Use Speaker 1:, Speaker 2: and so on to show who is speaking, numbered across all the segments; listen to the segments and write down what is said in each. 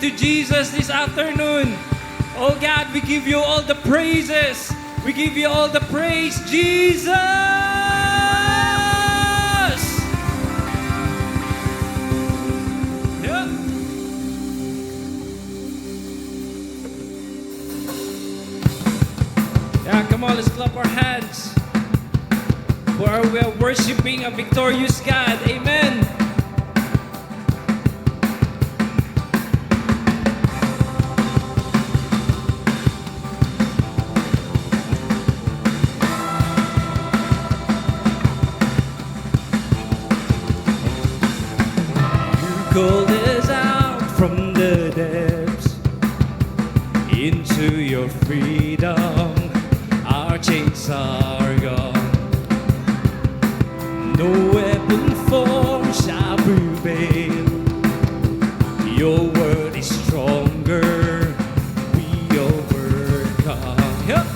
Speaker 1: to Jesus this afternoon. Oh God, we give you all the praises. We give you all the praise, Jesus! Yeah. Yeah, come on, let's clap our hands. For we are worshiping a victorious God. Amen. Called us out from the depths into your freedom. Our chains are gone. No weapon formed shall prevail. Your word is stronger. We overcome. Yep.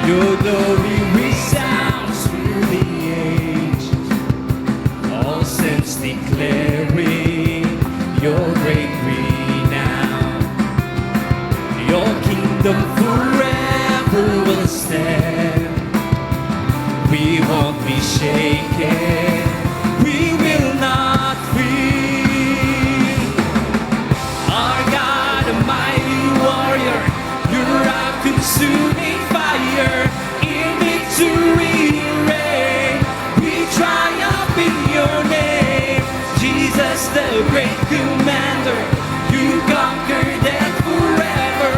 Speaker 1: Your glory resounds through the ages, all saints declaring your great renown. Your kingdom forever will stand. We won't be shaken, we will not fear. Our God, a mighty warrior, you're our consuming fire. In victory reign, we triumph in your name. Jesus, the great commander, you conquer death forever.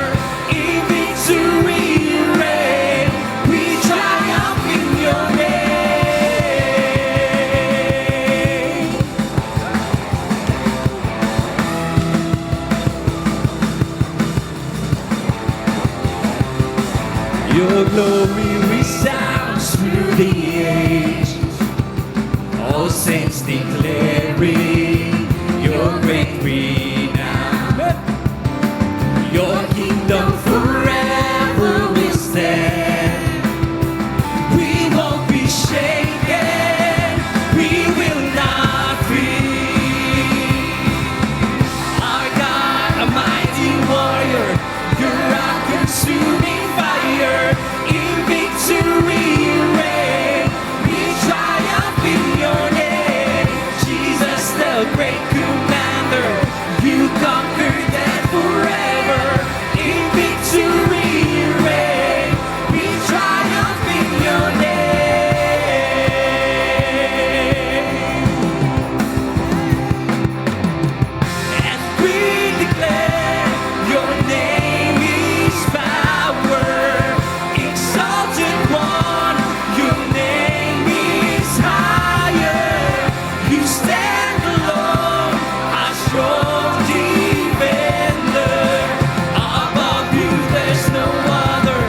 Speaker 1: In victory reign, we triumph in your name. Your glory resounds through the ages, all saints declaring your great renown. Your kingdom forever will stand. We won't be shaken, we will not fear. Our God, a mighty warrior, you're our consuming fire. In victory reign, we triumph in your name. Jesus, the great commander, you conquer death forever. In victory reign, we triumph in your name. And we declare your name is power. Exalted one, your name is higher. You stand alone, a strong defender. Above you there's no other.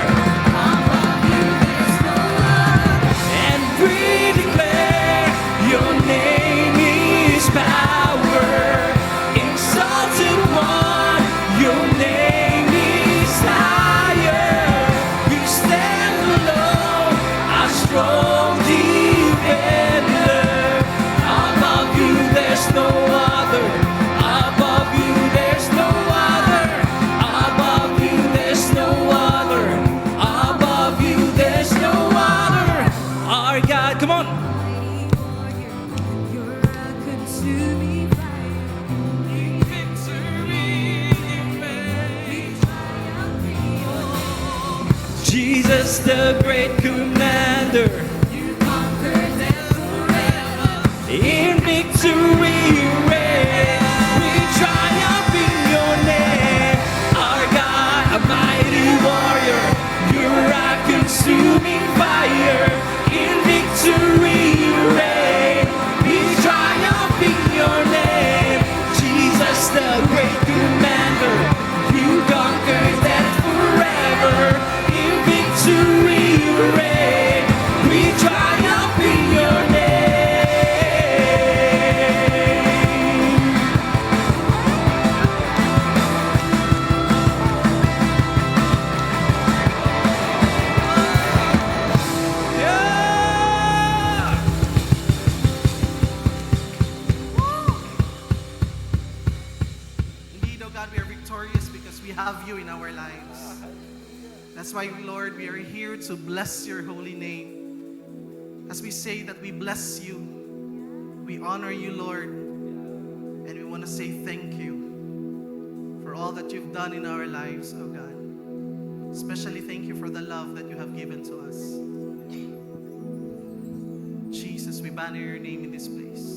Speaker 1: Above you there's no other. And we declare your name is power. Exalted one, your name is higher. You stand alone, a strong defender. Above you there's no other. Above you there's no other. Above you there's no other. Above you there's no other. Our God, come on.
Speaker 2: You're a consuming fire.
Speaker 1: In victory reign. Jesus, the great commander,
Speaker 2: You conquer death forever.
Speaker 1: in victory reign. We triumph in your name. Our God, a mighty warrior, you're our consuming fire. In victory reign, we triumph in your name. Jesus, the great commander, you conquer death forever. In victory reign, we triumph in your name.
Speaker 3: our lives. That's why, Lord, we are here to bless your holy name. As we say that we bless you, we honor you, Lord, and we want to say thank you for all that you've done in our lives, oh God. Especially thank you for the love that you have given to us. Jesus, we banner your name in this place.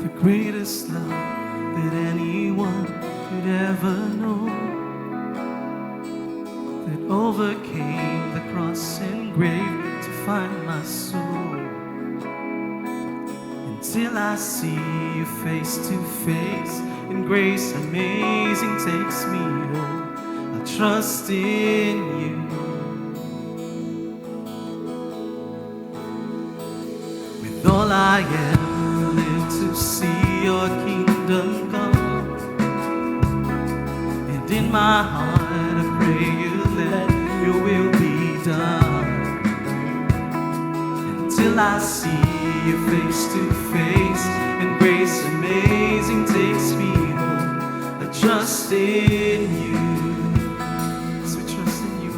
Speaker 3: The greatest love that anyone could ever know, that overcame the cross and grave to find my soul. Until I see you face to face, and grace amazing takes me home. I trust in you. With all I am, live to see your kingdom come. And in my heart I pray you let your will be done. Until I see you face to face, and grace amazing takes me home. I trust in you. So trust in you.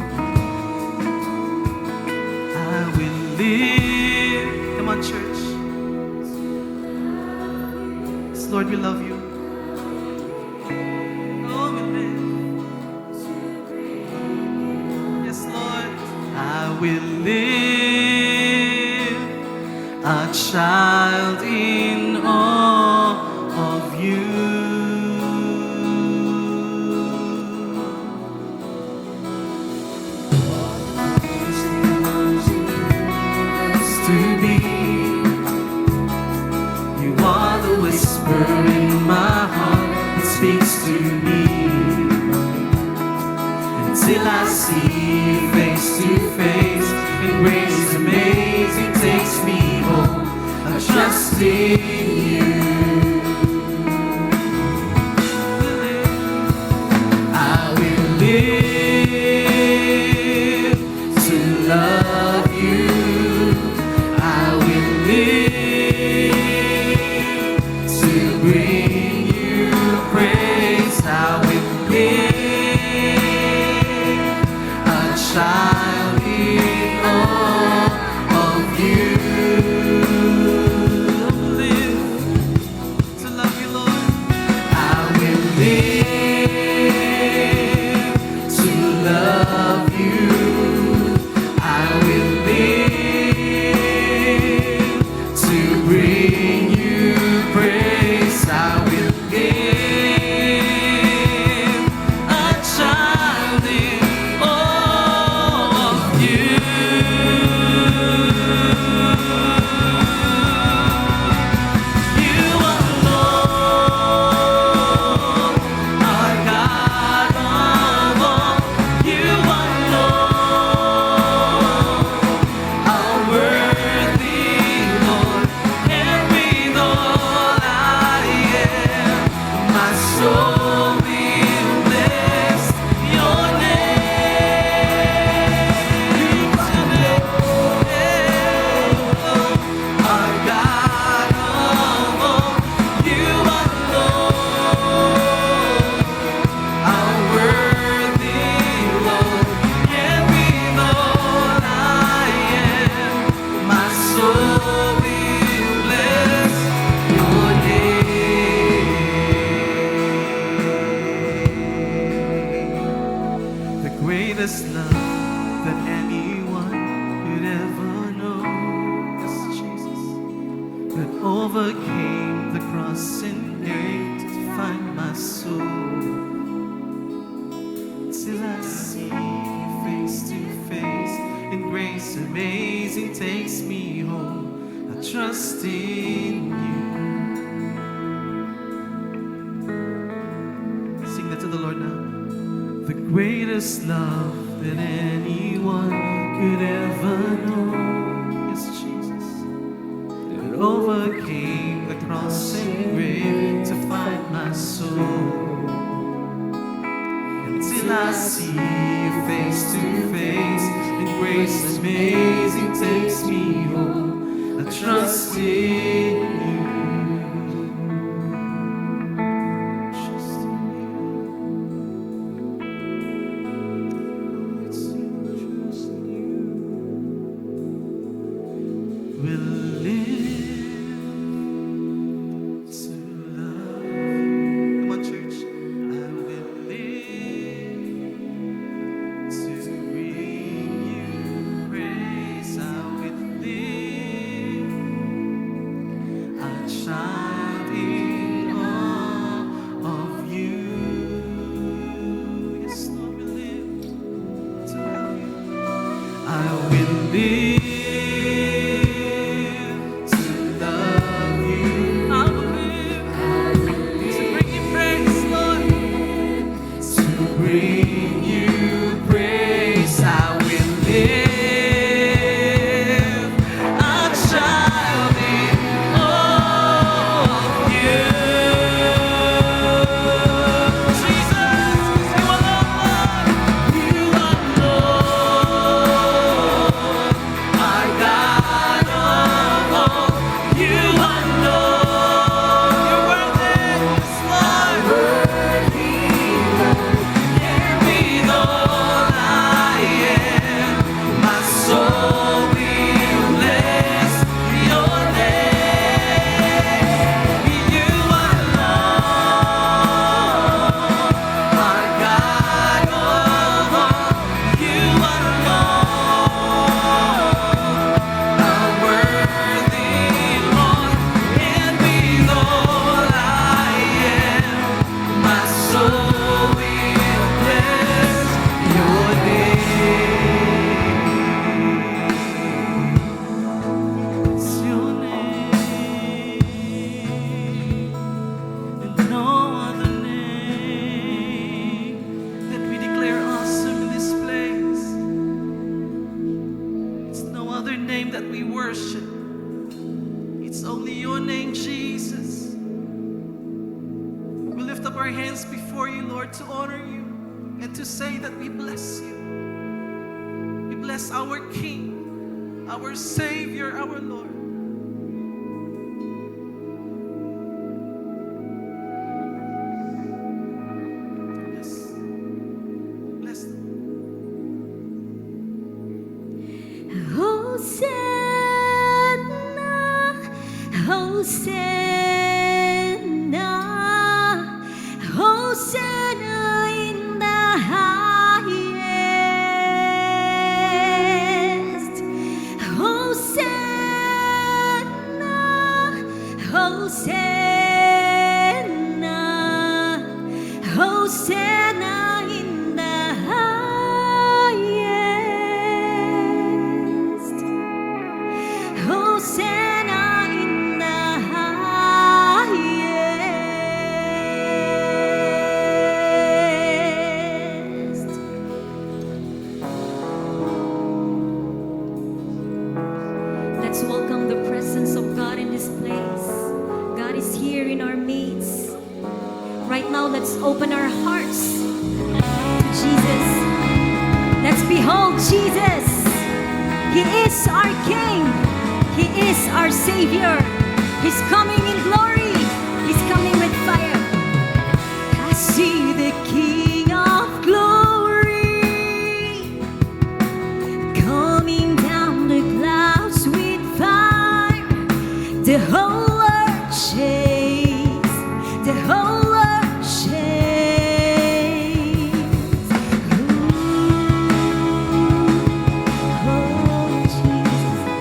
Speaker 3: I will live. Come on, church. Yes, Lord, we love you. Oh, we live. Yes, Lord. I will live, a child in awe of you. To be, you are the whisper in my heart that speaks to me. Until I see you face to face, and grace amazing takes me home. I trust in you. I will live to love you. I will live to bring you praise. I will live, a child in awe of you. I will live to love you, Lord. I will live to love you. I will live to bring you praise. I will live, a child in awe of you. You alone are God of all. You alone are worthy, Lord, and with all I am, my soul will bless your name. Our God of all, you alone are worthy, Lord, and with all I am, my soul will bless your name. The greatest love that anyone could ever know, yes, Jesus, that overcame the cross and grave to find my soul. Till I see you face to face, and grace amazing takes me home. I trust in you. Sing that to the Lord now. The greatest love that anyone could ever know. Yes, overcame the cross and grave to find my soul. Until I see you face to face, and grace amazing takes me home. I trust in you. Trust in you. It's you, trust in you. We'll live to love you. Come on, church. I will live to bring you praise. I will live a child in awe of you. Yes, Lord, we live to love you. I will live to love you. I will live to bring you praise, Lord. To bring you praise, I will live a child in awe of you. Jesus, you alone, you alone, my God of all, you alone, you're worthy, yes, Lord, worthy, and be all I am. My soul will bless your name. You alone, my God of all, you alone are worthy, Lord, and be all I am. My soul will bless your name. It's your name and no other name that we declare awesome in this place. It's no other name that we worship. It's only your name, Jesus. We lift up our hands before you, Lord, to honor you and to say that we bless you. We bless our King, our Savior, our Lord. Yes. Bless them.
Speaker 2: Hosanna, Hosanna, Hosanna in the highest. Hosanna, Hosanna, Hosanna in the highest. Hosanna in the highest. Let's welcome the presence of God in this place. God is here in our midst. Right now, let's open our hearts to Jesus. Let's behold Jesus. He is our King. He is our Savior. He's coming in glory. He's coming with fire. I see the King of glory coming down the clouds with fire. The whole world shakes. The whole world shakes. Oh, Jesus.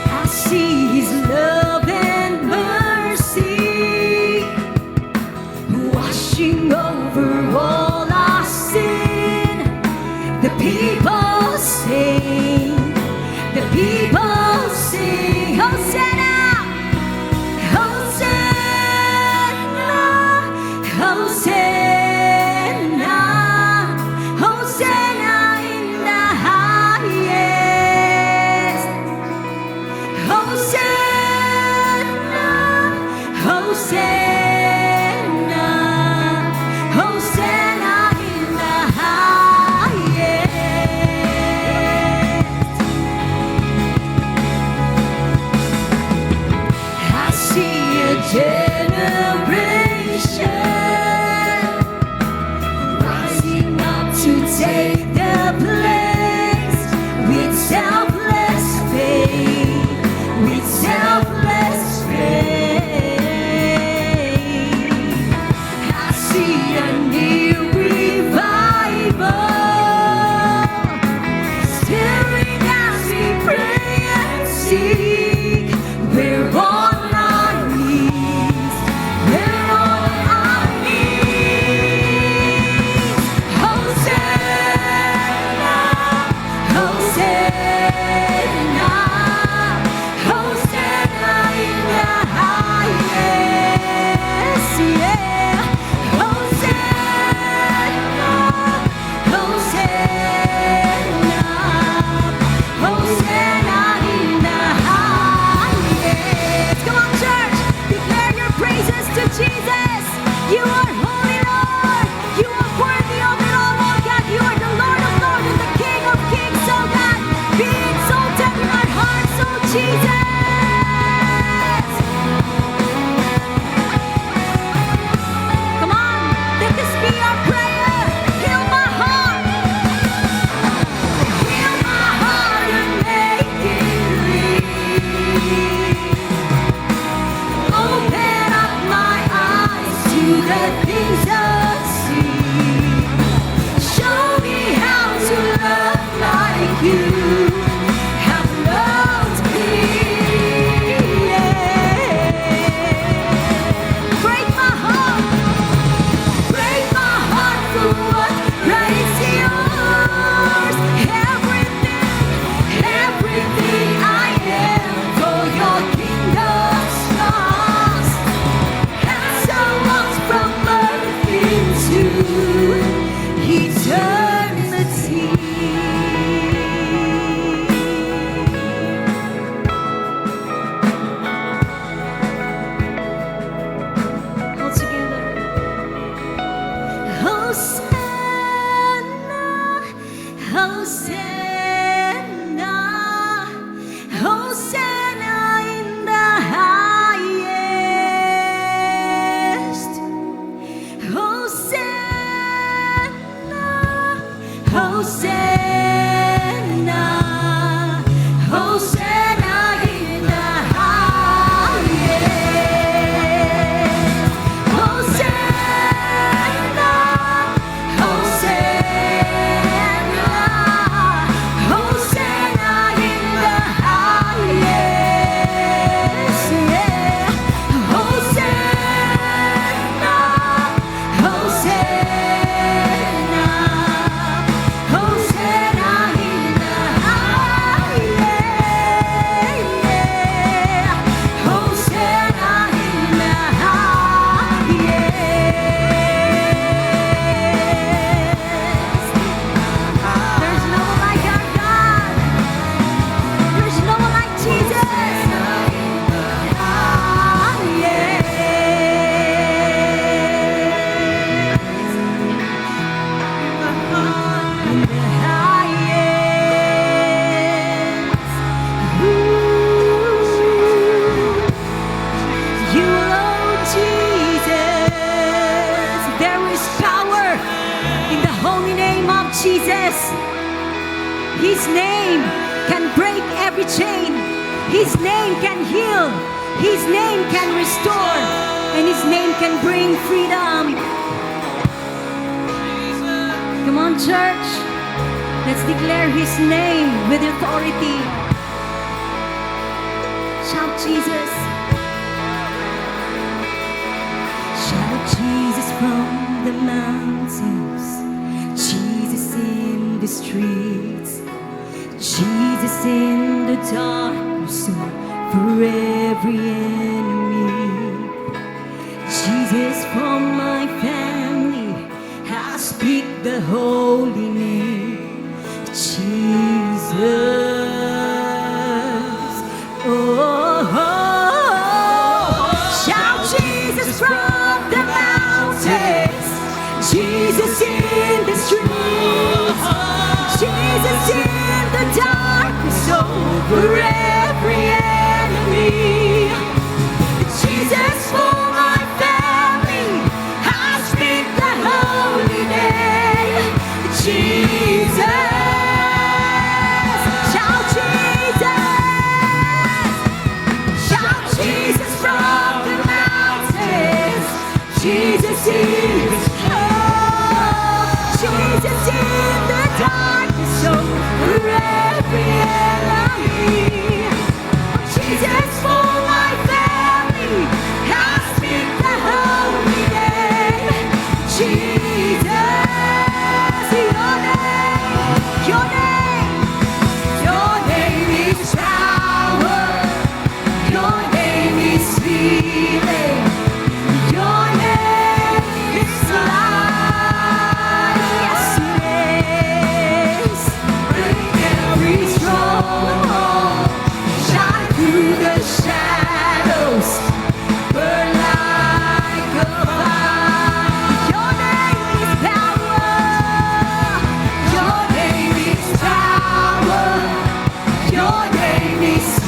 Speaker 2: I see His love and mercy washing over all our sin. The people sing. The people sing. Hosanna, Hosanna. sing. We're on our knees. We're on our knees. Hosanna, Hosanna, Hosanna in the highest. Yeah. Hosanna, Hosanna, Hosanna in the highest. Come on, church, declare your praises to Jesus. You are holy, Lord. You are worthy of it all, oh God. You are the Lord of Lords and the King of Kings, oh God. Be exalted in our hearts, oh Jesus. Come on, let this be our prayer. Heal my heart. Heal my heart and make it clean. Open up my eyes to the things unseen. Show me how to love like you have loved me. Yeah. Break my heart. Break my heart for what is yours. Everything I am for your kingdom's cause. As I walk from earth into eternity. All together. Hosanna, Hosanna, Hosanna in the highest. Hosanna, Hosanna, Hosanna in the highest. Hosanna, Hosanna, Hosanna in the highest. Yeah. Hosanna, Hosanna, Hosanna in the highest. Hosanna in the highest. There's no one like our God. There's no one like Jesus. In the highest. You alone, Jesus. There is power in the holy name of Jesus. His name can break every chain. His name can heal. His name can restore. And His name can bring freedom. Come on, church. Let's declare His name with authority. Shout Jesus. Shout Jesus from the mountains. Jesus in the streets. Jesus in the darkness for every enemy. Jesus for my family. I speak the holy name. Jesus. Oh, shout Jesus from the mountains. Jesus in the streets. Jesus in the darkness over every enemy. Jesus for my family. I speak the holy name. Jesus. Shout Jesus. Shout Jesus from the mountains. Jesus is. Jesus in the darkness over every enemy.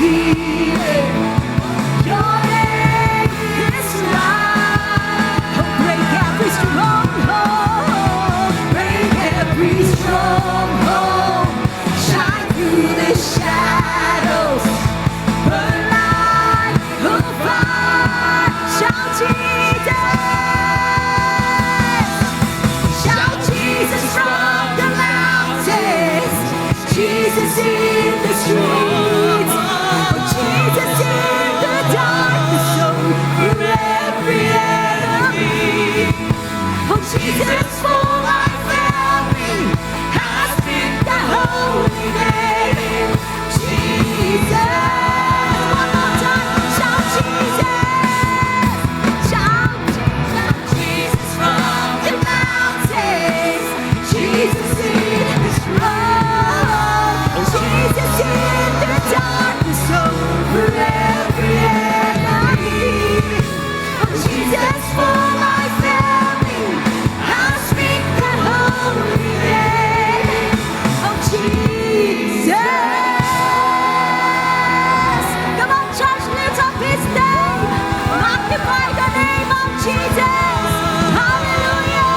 Speaker 1: undefeated. Your name is light. Oh, break every stronghold. Break every stronghold. Shine through the shadows. Burn like a fire. Shout Jesus. Shout Jesus from the mountains. Jesus in the streets. Oh, Jesus in the darkness over every enemy. Oh, Jesus for my family has been the holy name. Jesus. One more time. Shout Jesus. Shout Jesus from the mountains. Jesus in the road. Jesus in the darkness over every enemy. Oh, Jesus for my family. I'll speak the holy name of Jesus. Come on, church, lift up His name. Magnify the name of Jesus. Hallelujah.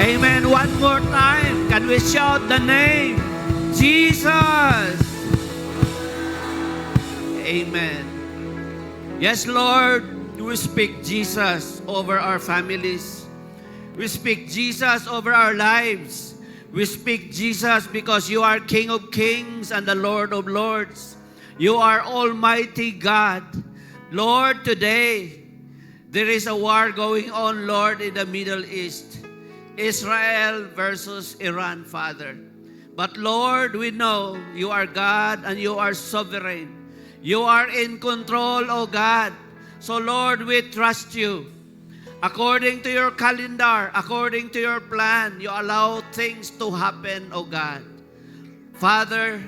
Speaker 4: Amen. One more time. Can we shout the name? Jesus. Amen. Yes, Lord, we speak Jesus over our families. We speak Jesus over our lives. We speak Jesus because you are King of Kings and the Lord of Lords. You are Almighty God. Lord, today, there is a war going on, Lord, in the Middle East. Israel versus Iran, Father. But Lord, we know you are God and you are sovereign. You are in control, O God. So Lord, we trust you. According to your calendar, according to your plan, you allow things to happen, O God. Father,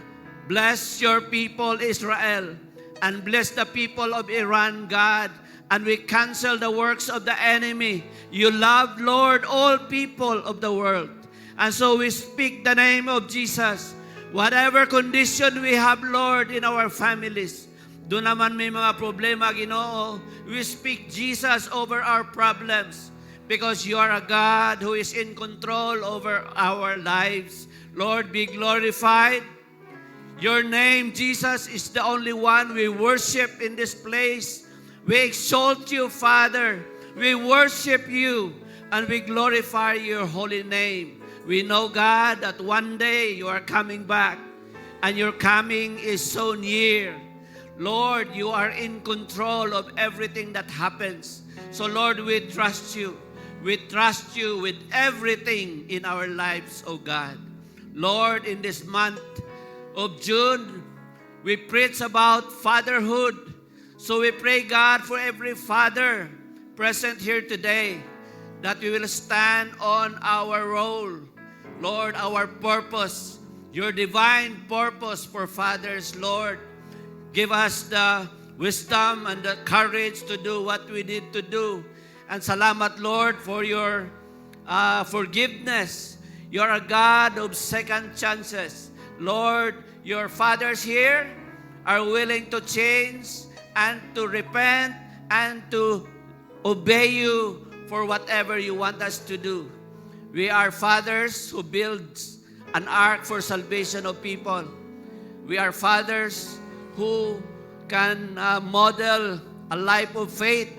Speaker 4: bless your people, Israel, and bless the people of Iran, God. And we cancel the works of the enemy. You love, Lord, all people of the world. And so we speak the name of Jesus. Whatever condition we have, Lord, in our families, doon naman may mga problema, Ginoo, we speak Jesus over our problems because you are a God who is in control over our lives. Lord, be glorified. Your name, Jesus, is the only one we worship in this place. We exalt you, Father. We worship you and we glorify your holy name. We know, God, that one day you are coming back and your coming is so near. Lord, you are in control of everything that happens. So, Lord, we trust you. We trust you with everything in our lives, oh God. Lord, in this month of June, we preach about fatherhood. So we pray, God, for every father present here today, that we will stand on our role. Lord, our purpose, your divine purpose for fathers, Lord. Give us the wisdom and the courage to do what we need to do. And salamat, Lord, for your forgiveness. You're a God of second chances. Lord, your fathers here are willing to change and to repent and to obey you for whatever you want us to do. We are fathers who build an ark for salvation of people. We are fathers who can model a life of faith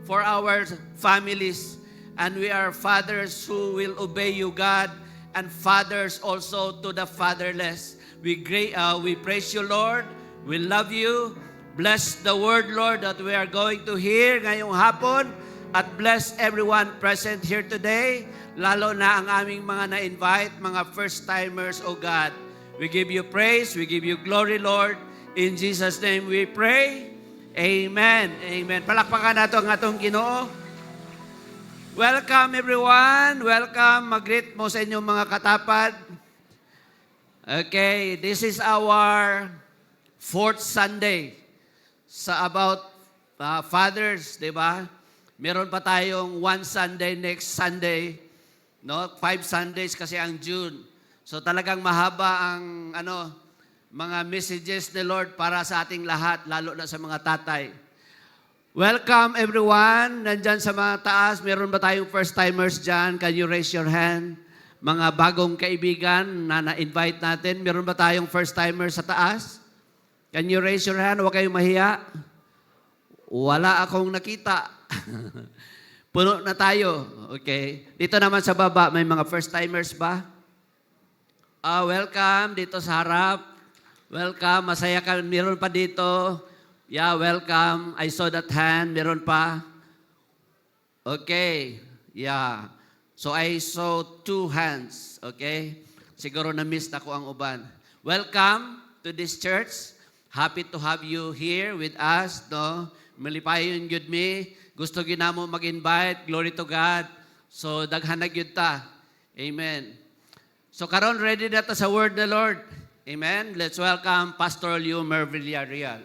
Speaker 4: for our families. And we are fathers who will obey you, God, and fathers also to the fatherless. We praise you, Lord. We love you. Bless the word, Lord, that we are going to hear ngayong hapon. At bless everyone present here today, lalo na ang aming mga na-invite, mga first-timers, O God. We give you praise, we give you glory, Lord. In Jesus' name we pray. Amen. Amen. Palakpakan nato ang atong Ginoo. Welcome everyone. Welcome. Mag-greet mo sa inyong mga katapad. Okay, this is our fourth Sunday sa about fathers, di ba? Meron pa tayong one Sunday next Sunday, no? 5 Sundays kasi ang June. So talagang mahaba ang mga messages ni Lord para sa ating lahat, lalo na sa mga tatay. Welcome everyone. Nandyan sa mga taas, meron ba tayong first-timers dyan? Can you raise your hand? Mga bagong kaibigan na na-invite natin, meron ba tayong first-timers sa taas? Can you raise your hand? Huwag kayong mahiya. Wala akong nakita. Puno na tayo. Okay. Dito naman sa baba, may mga first-timers ba? Welcome dito sa harap. Welcome. Masaya ka. Meron pa dito. Yeah, welcome. I saw that hand. Meron pa. Okay. Yeah. So I saw 2 hands. Okay. Siguro na-miss na ko ang uban. Welcome to this church. Happy to have you here with us, no? Malipayon gyud mi. Gusto ginamo mag-invite. Glory to God. So daghan na gyud ta. Amen. So karon ready na ta sa word ng Lord. Amen. Let's welcome Pastor Leumer Villarreal.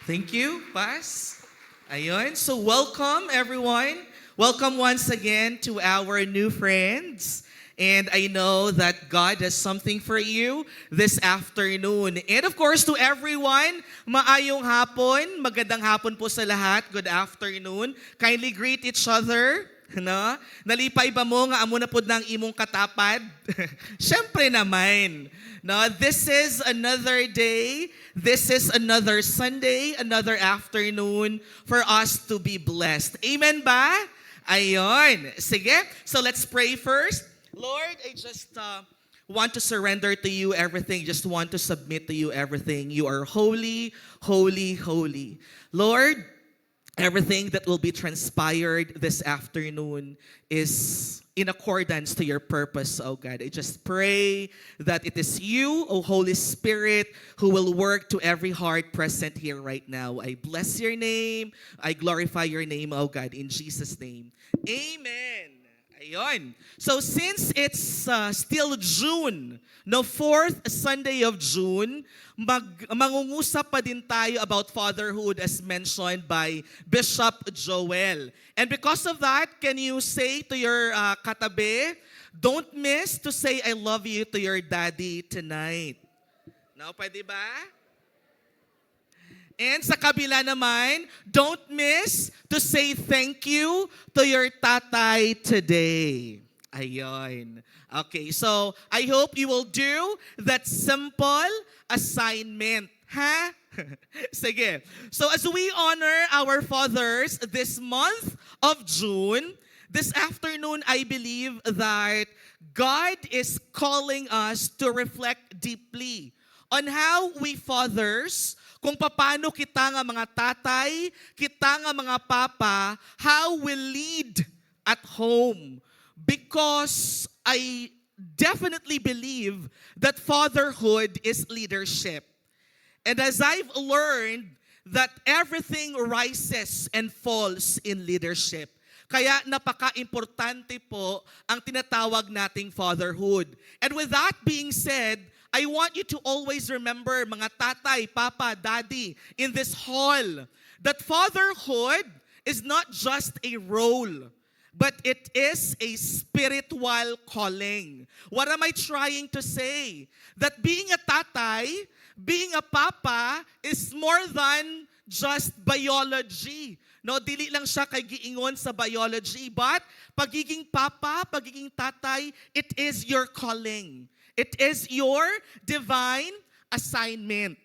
Speaker 5: Thank you, Pas. Ayun. So welcome everyone. Welcome once again to our new friends. And I know that God has something for you this afternoon. And of course, to everyone, maayong hapon. Magandang hapon po sa lahat. Good afternoon. Kindly greet each other. No? Nalipay ba mo nga amo na pod ng imong katapad? Siyempre naman. No, this is another day. This is another Sunday, another afternoon for us to be blessed. Amen ba? Ayon. Sige. So let's pray first. Lord, I just want to surrender to you everything. Just want to submit to you everything. You are holy, holy, holy. Lord, everything that will be transpired this afternoon is in accordance to your purpose, oh God. I just pray that it is you, oh Holy Spirit, who will work to every heart present here right now. I bless your name. I glorify your name, oh God, in Jesus' name. Amen. Ayun. So since it's still June, no, 4th Sunday of June, mangungusap pa din tayo about fatherhood as mentioned by Bishop Joel. And because of that, can you say to your katabi, don't miss to say I love you to your daddy tonight. No, pwede ba? And sa kabila naman, don't miss to say thank you to your tatay today. Ayun. Okay, so I hope you will do that simple assignment. Ha? Sige. So as we honor our fathers this month of June, this afternoon I believe that God is calling us to reflect deeply on how we fathers, kung paano kita nga mga tatay, kita nga mga papa, how we lead at home. Because I definitely believe that fatherhood is leadership. And as I've learned that everything rises and falls in leadership. Kaya napaka-importante po ang tinatawag nating fatherhood. And with that being said, I want you to always remember, mga tatay, papa, daddy, in this hall, that fatherhood is not just a role, but it is a spiritual calling. What am I trying to say? That being a tatay, being a papa, is more than just biology. No, dili lang siya kay giingon sa biology, but pagiging papa, pagiging tatay, it is your calling. It is your divine assignment.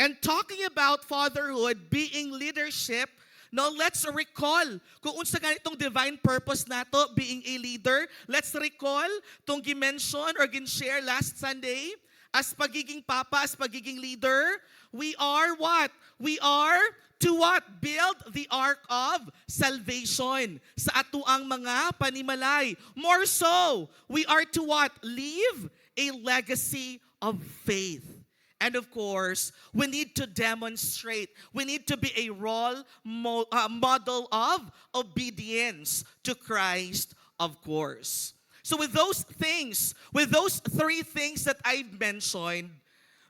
Speaker 5: And talking about fatherhood being leadership, no, let's recall kung unsa ganitong divine purpose nato being a leader. Let's recall tong gi-mention or gin-share last Sunday as pagiging papa, as pagiging leader. We are what? We are to what? Build the ark of salvation sa atuang mga panimalay. More so, we are to what? Leave a legacy of faith. And of course, we need to demonstrate. We need to be a role model of obedience to Christ, of course. So with those things, with those 3 things that I've mentioned,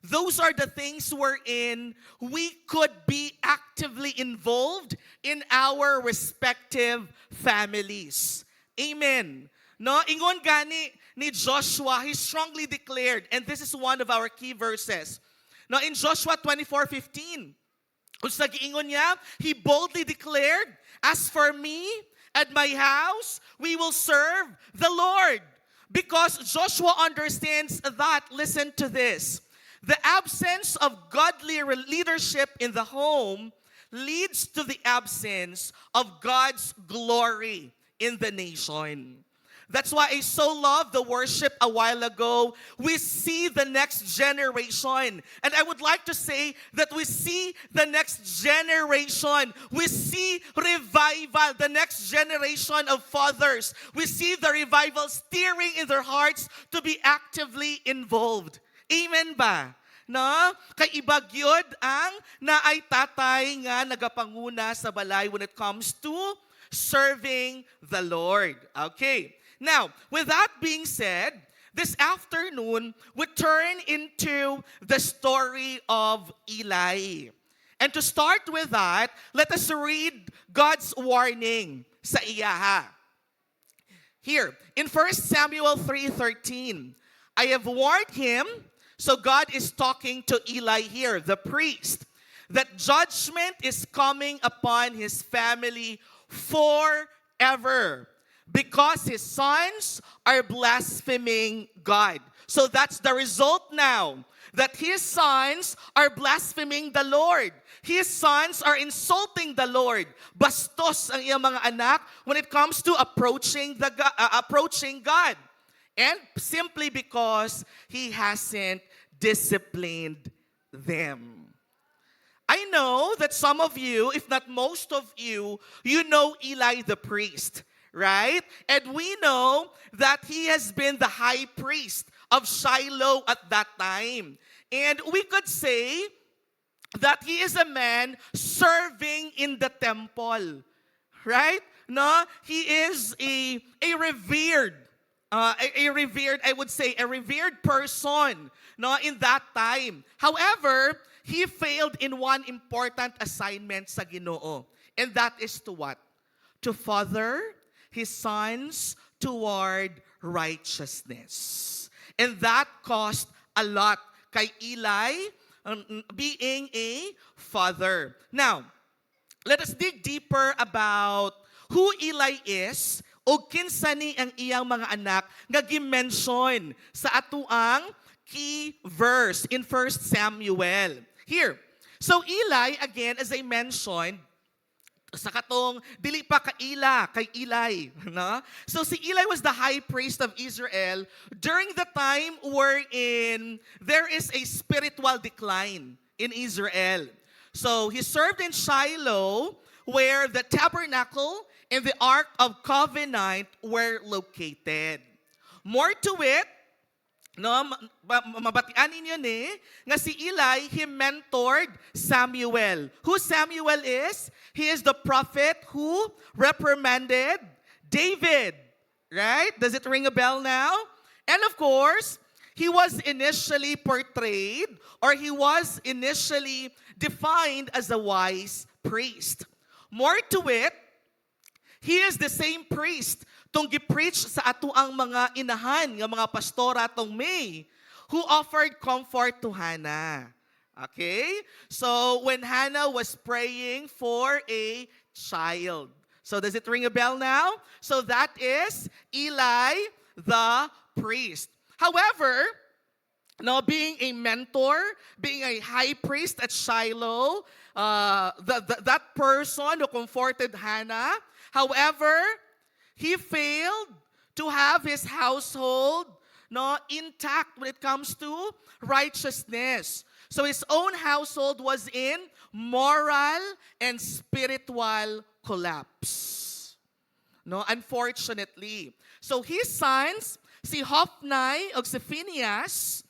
Speaker 5: those are the things wherein we could be actively involved in our respective families. Amen. No, ingon gani ni Joshua, he strongly declared, and this is one of our key verses. No, in Joshua 24:15, kung sa giingon niya, he boldly declared, "As for me and my house, we will serve the Lord." Because Joshua understands that, listen to this, the absence of godly leadership in the home leads to the absence of God's glory in the nation. That's why I so love the worship a while ago. We see the next generation. And I would like to say that we see the next generation. We see revival, the next generation of fathers. We see the revival stirring in their hearts to be actively involved. Amen ba? No? Kay ibag yun ang naay tatay nga nagapanguna sa balay when it comes to serving the Lord. Okay. Now, with that being said, this afternoon, we turn into the story of Eli. And to start with that, let us read God's warning sa iyaha. Here, in 1 Samuel 3:13, I have warned him, so God is talking to Eli here, the priest, that judgment is coming upon his family forever, because his sons are blaspheming God. So that's the result now, that his sons are blaspheming the Lord. His sons are insulting the Lord. Bastos ang iyang mga anak when it comes to approaching God. And simply because he hasn't disciplined them. I know that some of you, if not most of you, you know Eli the priest. Right? And we know that he has been the high priest of Shiloh at that time. And we could say that he is a man serving in the temple. Right? No, he is a revered, I would say, a revered person, no, in that time. However, he failed in one important assignment sa Ginoo. And that is to what? To father his sons toward righteousness. And that cost a lot kay Eli being a father. Now, let us dig deeper about who Eli is o kinsa ni ang iyang mga anak nga gi-mention sa atuang key verse in 1 Samuel. Here, so Eli, again, as I mentioned, sa katong dili pa kay Eli, no? So si Eli was the high priest of Israel during the time wherein there is a spiritual decline in Israel. So he served in Shiloh, where the tabernacle and the Ark of Covenant were located. More to it, no, mabatian ninyo ni, nga si Eli, he mentored Samuel. Who Samuel is? He is the prophet who reprimanded David. Right? Does it ring a bell now? And of course, he was initially portrayed, or he was initially defined as a wise priest. More to it, he is the same priest tong gi-preach sa atuang mga inahan nga mga pastora tong May, who offered comfort to Hannah. Okay? So when Hannah was praying for a child. So does it ring a bell now? So that is Eli the priest. However, now being a mentor, being a high priest at Shiloh, that person who comforted Hannah, however, he failed to have his household intact when it comes to righteousness. So his own household was in moral and spiritual collapse. No, unfortunately. So his sons, si Hophni ug si Phinehas,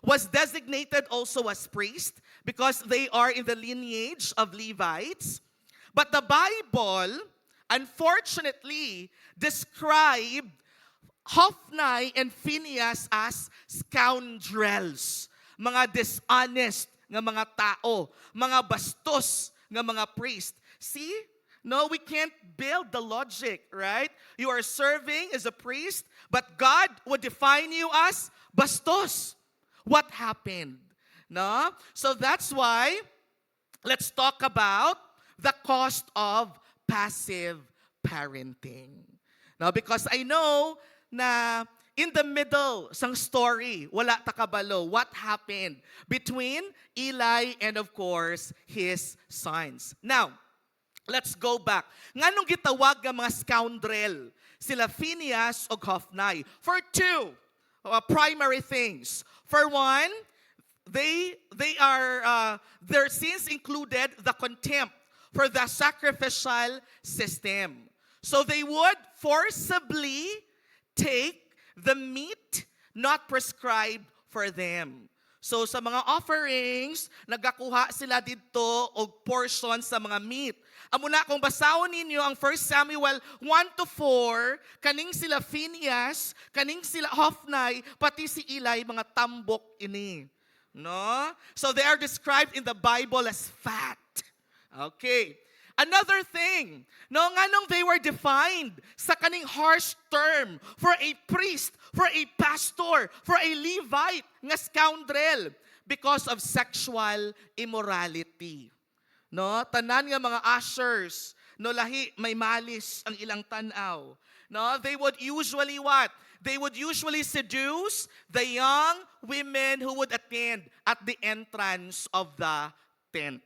Speaker 5: was designated also as priest because they are in the lineage of Levites. But the Bible, unfortunately, described Hophni and Phinehas as scoundrels, mga dishonest nga mga tao, mga bastos nga mga priest. See? No, we can't build the logic, right? You are serving as a priest, but God would define you as bastos. What happened? No? So that's why let's talk about the cost of passive parenting. No, because I know na in the middle sang story, wala takabalo, what happened between Eli and of course his sons. Now, let's go back. Nganong gitawag nga mga scoundrel sila Phineas o Hophni for two primary things. For one, their sins included the contempt for the sacrificial system. So they would forcibly take the meat not prescribed for them. So sa mga offerings, nagakuha sila dito og portion sa mga meat. Amo na kung basahon ninyo ang 1 Samuel 1-4, kaning sila Phineas, kaning sila Hophni, pati si Eli, mga tambok ini. No? So they are described in the Bible as fat. Okay. Another thing, no, nganong they were defined sa kaning harsh term for a priest, for a pastor, for a Levite, nga scoundrel, because of sexual immorality. No, tanan nga mga ushers, no, lahi may malis ang ilang tanaw. No, they would usually what? They would usually seduce the young women who would attend at the entrance of the tent.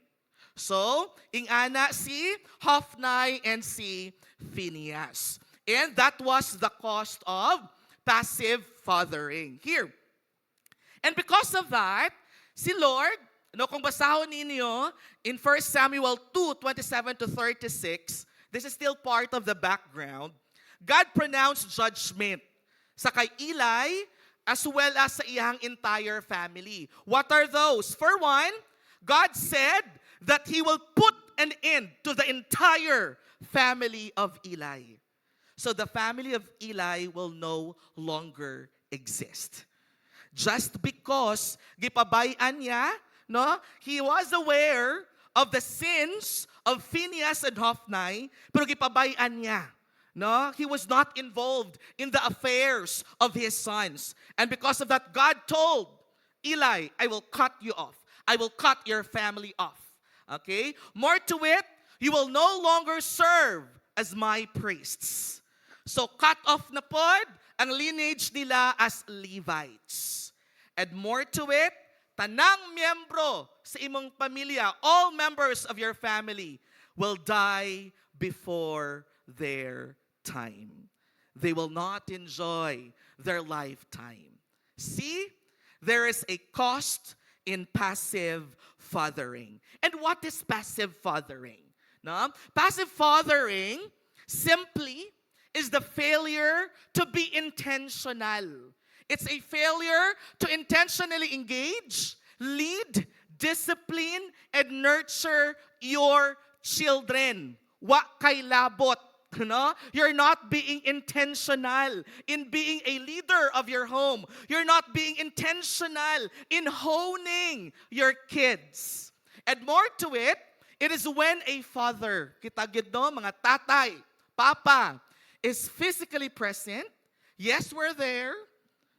Speaker 5: So, ingana si Hophni and si Phineas. And that was the cost of passive fathering. Here. And because of that, si Lord, no, kung basahon ninyo in 1 Samuel 2:27-36, this is still part of the background, God pronounced judgment sa kay Eli as well as sa iyang entire family. What are those? For one, God said that He will put an end to the entire family of Eli. So the family of Eli will no longer exist. Just because gipabayan niya, no, he was aware of the sins of Phineas and Hophni, pero gipabayan niya. No, he was not involved in the affairs of his sons. And because of that, God told Eli, I will cut you off. I will cut your family off. Okay? More to it, you will no longer serve as my priests. So cut off na pod ang lineage nila as Levites. And more to it, tanang miyembro sa imong pamilya, all members of your family will die before their time. They will not enjoy their lifetime. See, there is a cost in passive fathering. And what is passive fathering? No? Passive fathering simply is the failure to be intentional. It's a failure to intentionally engage, lead, discipline, and nurture your children. Wa kay labot. No? You're not being intentional in being a leader of your home. You're not being intentional in honing your kids. And more to it, it is when a father, kita gid no, mga tatay, papa, is physically present. Yes, we're there.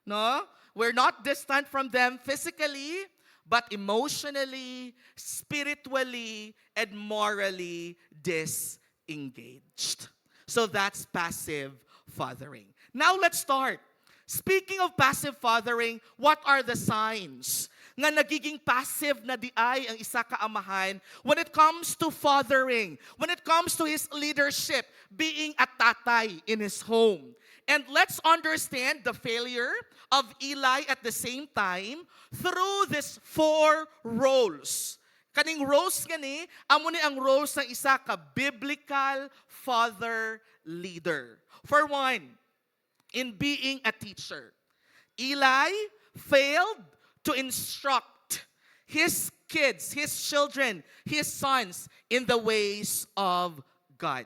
Speaker 5: No? We're not distant from them physically, but emotionally, spiritually, and morally disengaged. So that's passive fathering. Now let's start. Speaking of passive fathering, what are the signs nga nagiging passive na di ay ang isa ka amahan when it comes to fathering, when it comes to his leadership, being a tatay in his home? And let's understand the failure of Eli at the same time through these 4 roles. Kaning roles gani, amo ni ang roles ng isa ka biblical father leader. For one, in being a teacher, Eli failed to instruct his kids, his children, his sons in the ways of God.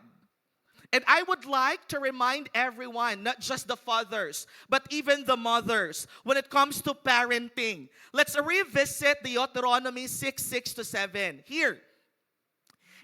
Speaker 5: And I would like to remind everyone, not just the fathers, but even the mothers, when it comes to parenting. Let's revisit Deuteronomy 6:6-7. Here.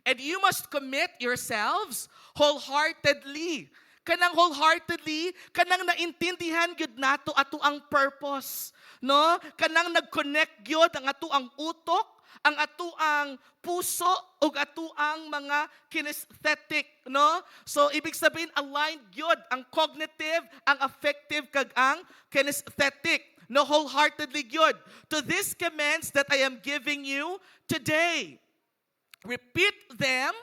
Speaker 5: And you must commit yourselves wholeheartedly Kanang wholeheartedly, kanang naintindihan gyud nato ato ang purpose, no? Kanang nag-connect gyud ang ato ang utok, ang ato ang puso ug ato ang mga kinesthetic, no? So ibig sabihin aligned gyud ang cognitive, ang affective kag ang kinesthetic. No, wholeheartedly gyud. To these commands that I am giving you today, repeat them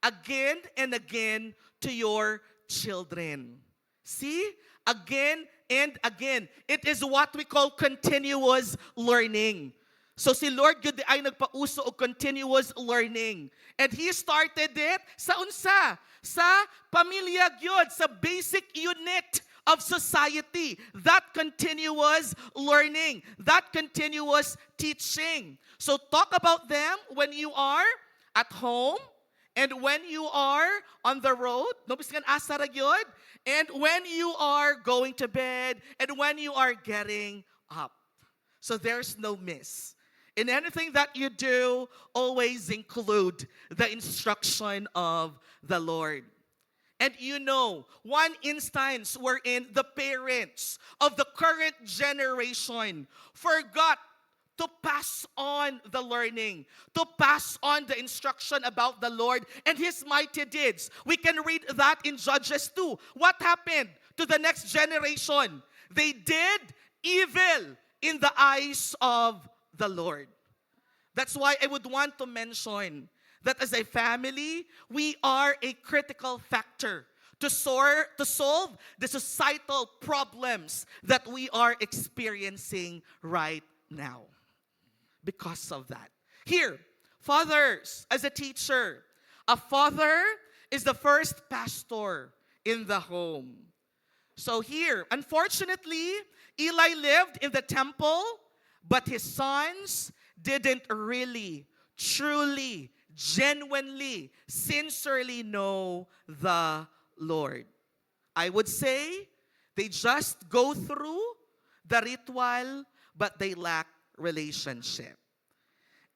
Speaker 5: again and again to your children. See? Again and again. It is what we call continuous learning. So si Lord Gud ay nagpauso og continuous learning. And He started it sa unsa? Sa pamilya gyud, sa basic unit of society. That continuous learning, that continuous teaching. So talk about them when you are at home, and when you are on the road, no biskan asa ra gyud, and when you are going to bed, and when you are getting up. So there's no miss. In anything that you do, always include the instruction of the Lord. And you know, one instance wherein the parents of the current generation forgot to pass on the learning, to pass on the instruction about the Lord and His mighty deeds. We can read that in Judges 2. What happened to the next generation? They did evil in the eyes of the Lord. That's why I would want to mention that as a family, we are a critical factor to solve the societal problems that we are experiencing right now. Because of that. Here, fathers, as a teacher, a father is the first pastor in the home. So here, unfortunately, Eli lived in the temple, but his sons didn't really, truly, genuinely, sincerely know the Lord. I would say they just go through the ritual, but they lack relationship.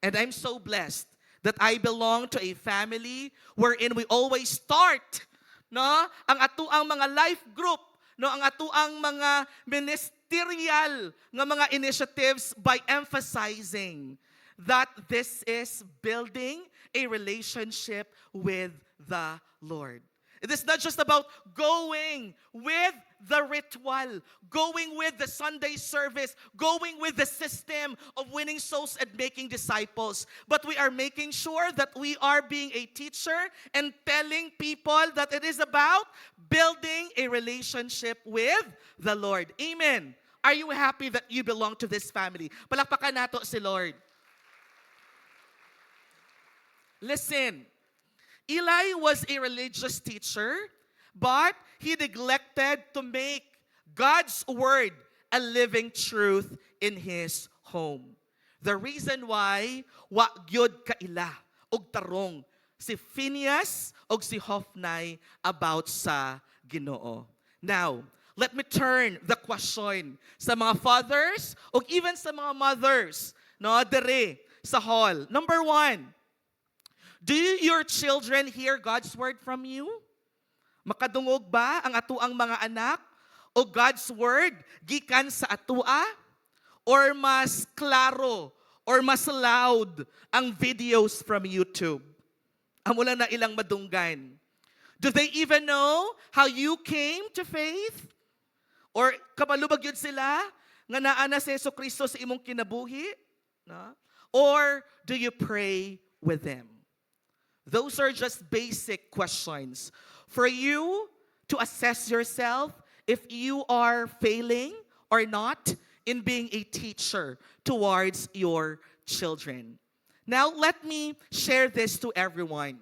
Speaker 5: And I'm so blessed that I belong to a family wherein we always start, no, ang atuang mga life group, no, ang atuang mga ministerial nga mga initiatives by emphasizing that this is building a relationship with the Lord. It is not just about going with the ritual, going with the Sunday service, going with the system of winning souls and making disciples. But we are making sure that we are being a teacher and telling people that it is about building a relationship with the Lord. Amen. Are you happy that you belong to this family? Palakpakan nato si Lord. Listen. Eli was a religious teacher, but he neglected to make God's word a living truth in his home. The reason why, wa gyud kaila og tarong si Phineas og si Hophni about sa Ginoo. Now, let me turn the question sa mga fathers o even sa mga mothers, no, dere sa hall. Number 1, do your children hear God's word from you? Makadungog ba ang atuang mga anak o God's word gikan sa atua? Or mas klaro or mas loud ang videos from YouTube? Amo lang na ilang madunggan. Do they even know how you came to faith? Or kamalubag yun sila nga naa na si Jesucristo sa imong kinabuhi? No? Or do you pray with them? Those are just basic questions for you to assess yourself if you are failing or not in being a teacher towards your children. Now, let me share this to everyone.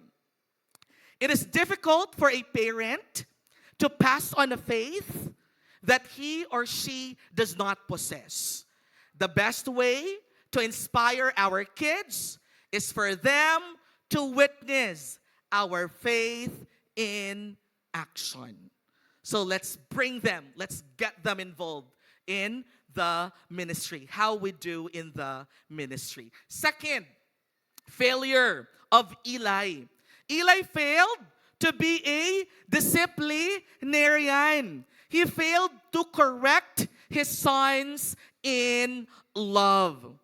Speaker 5: It is difficult for a parent to pass on a faith that he or she does not possess. The best way to inspire our kids is for them to witness our faith in action. So let's bring them, let's get them involved in the ministry, how we do in the ministry. Second, failure of Eli. Eli failed to be a disciplinarian. He failed to correct his sons in love.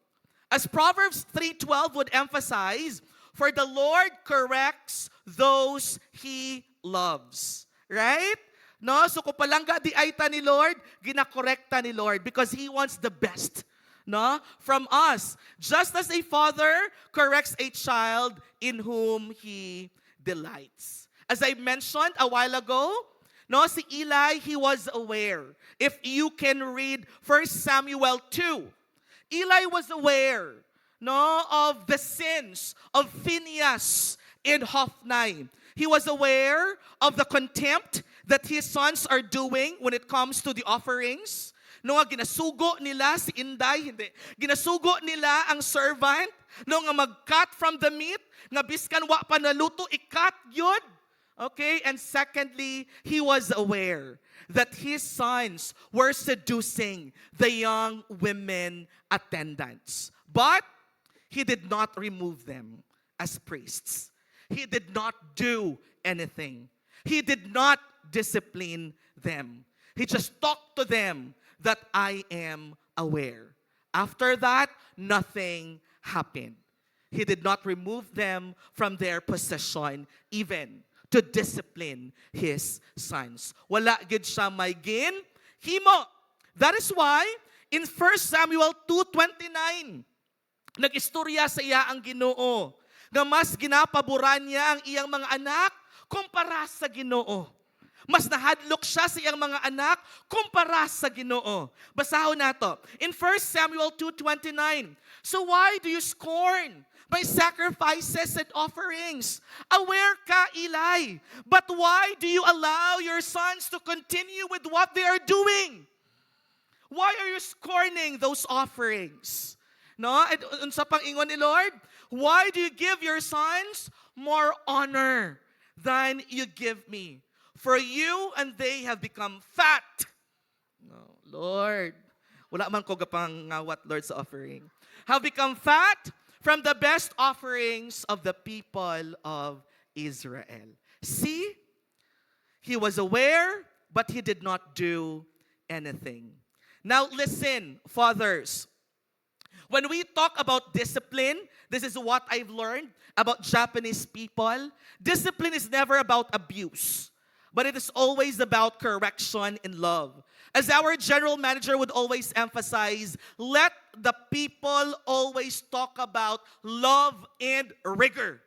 Speaker 5: As Proverbs 3:12 would emphasize, for the Lord corrects those He loves. Right? No, so kung palangga di aita ni Lord, ginakorekta ni Lord because He wants the best, no, from us. Just as a father corrects a child in whom he delights. As I mentioned a while ago, no, si Eli, he was aware. If you can read 1 Samuel 2, Eli was aware, no, of the sins of Phinehas and Hophni. He was aware of the contempt that his sons are doing when it comes to the offerings. No, nga ginasugo nila si Inday, hindi. Ginasugo nila ang servant, no, nga mag-cut from the meat, nga biskan wa pa naluto, i-cut yun. Okay, and secondly, he was aware that his sons were seducing the young women attendants. But he did not remove them as priests. He did not do anything. He did not discipline them. He just talked to them that I am aware. After that, nothing happened. He did not remove them from their position even to discipline his sons. Wala gid siya may himo. That is why in 1 Samuel 2:29, nag-istorya sa iya ang Ginoo na mas ginapaboran niya ang iyang mga anak kumpara sa Ginoo. Mas nahadlok siya sa iyang mga anak kumpara sa Ginoo. Basahon nato. In 1 Samuel 2:29, so why do you scorn my sacrifices and offerings? Aware ka, Eli, but why do you allow your sons to continue with what they are doing? Why are you scorning those offerings? No? And unsa pang ingon ni Lord? Why do you give your sons more honor than you give me? For you and they have become fat. No, Lord. Wala man ko gapang ngawat, Lord, sa offering. Have become fat from the best offerings of the people of Israel. See? He was aware, but he did not do anything. Now listen, fathers. When we talk about discipline, this is what I've learned about Japanese people. Discipline is never about abuse, but it is always about correction and love. As our general manager would always emphasize, let the people always talk about love and rigor.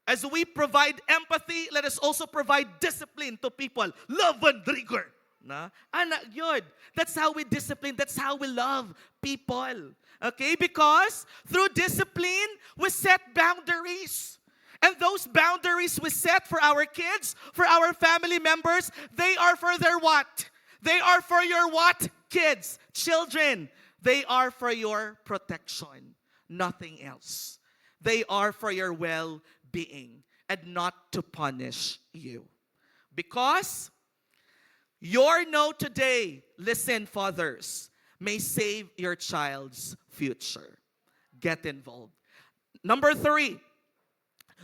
Speaker 5: As we provide empathy, let us also provide discipline to people. Love and rigor. Na? Anak yun. That's how we discipline. That's how we love people. Okay? Because through discipline, we set boundaries. And those boundaries we set for our kids, for our family members, they are for their what? They are for your what? Kids, children. They are for your protection. Nothing else. They are for your well-being and not to punish you. Because your no today, listen, fathers, may save your child's future. Get involved. Number 3,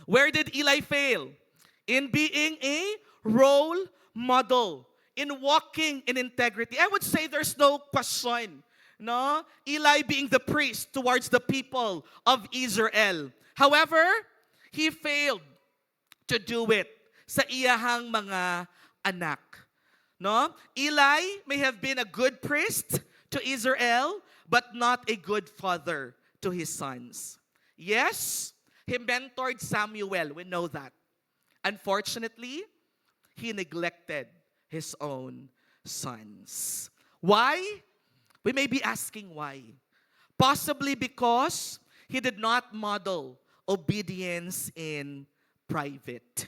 Speaker 5: where did Eli fail? In being a role model, in walking in integrity. I would say there's no question. No? Eli being the priest towards the people of Israel. However, he failed to do it sa iyahang mga anak. No? Eli may have been a good priest to Israel, but not a good father to his sons. Yes, he mentored Samuel. We know that. Unfortunately, he neglected his own sons. Why? We may be asking why. Possibly because he did not model obedience in private.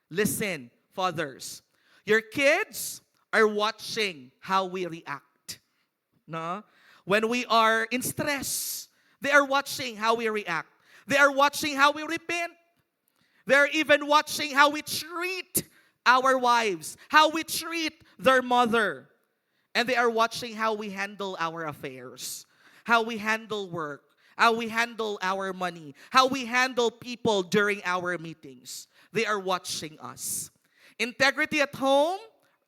Speaker 5: Listen, fathers, your kids are watching how we react. No? When we are in stress, they are watching how we react. They are watching how we repent. They are even watching how we treat our wives, how we treat their mother. And they are watching how we handle our affairs, how we handle work, how we handle our money, how we handle people during our meetings. They are watching us. Integrity at home,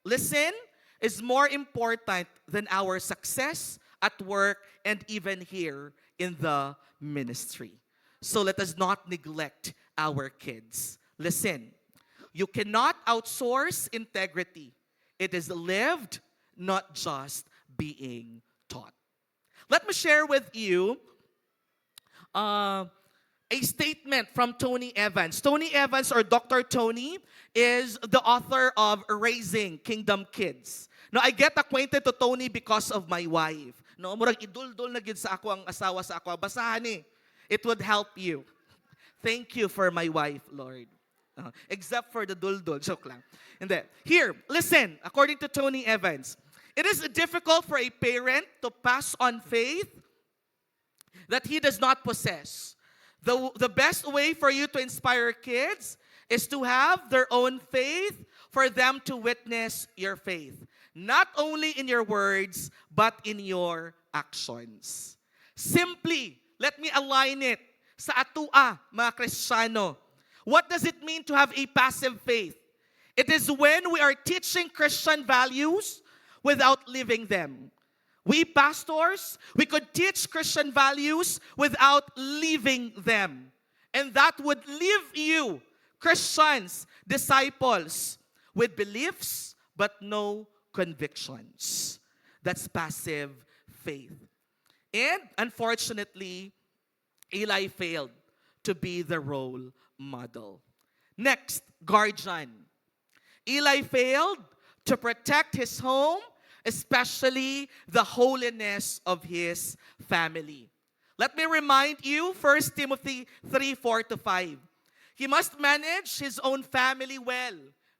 Speaker 5: listen, is more important than our success at work and even here in the ministry. So let us not neglect our kids. Listen, you cannot outsource integrity. It is lived, not just being taught. Let me share with you a statement from Tony Evans. Tony Evans, or Dr. Tony, is the author of Raising Kingdom Kids. No, I get acquainted to Tony because of my wife. No, murag idul-dul na gid sa ako ang asawa sa ako. Basahan ni. It would help you. Thank you for my wife, Lord. Except for the dul-dul. Joke lang. Hindi. Here, listen. According to Tony Evans, it is difficult for a parent to pass on faith that he does not possess. The best way for you to inspire kids is to have their own faith, for them to witness your faith. Not only in your words, but in your actions. Simply, let me align it sa atua, mga Kristiyano. What does it mean to have a passive faith? It is when we are teaching Christian values without living them. We pastors, we could teach Christian values without living them. And that would leave you, Christians, disciples, with beliefs but no convictions. That's passive faith. And unfortunately, Eli failed to be the role model. Next, guardian. Eli failed to protect his home, especially the holiness of his family. Let me remind you, 1 Timothy 3:4-5. He must manage his own family well,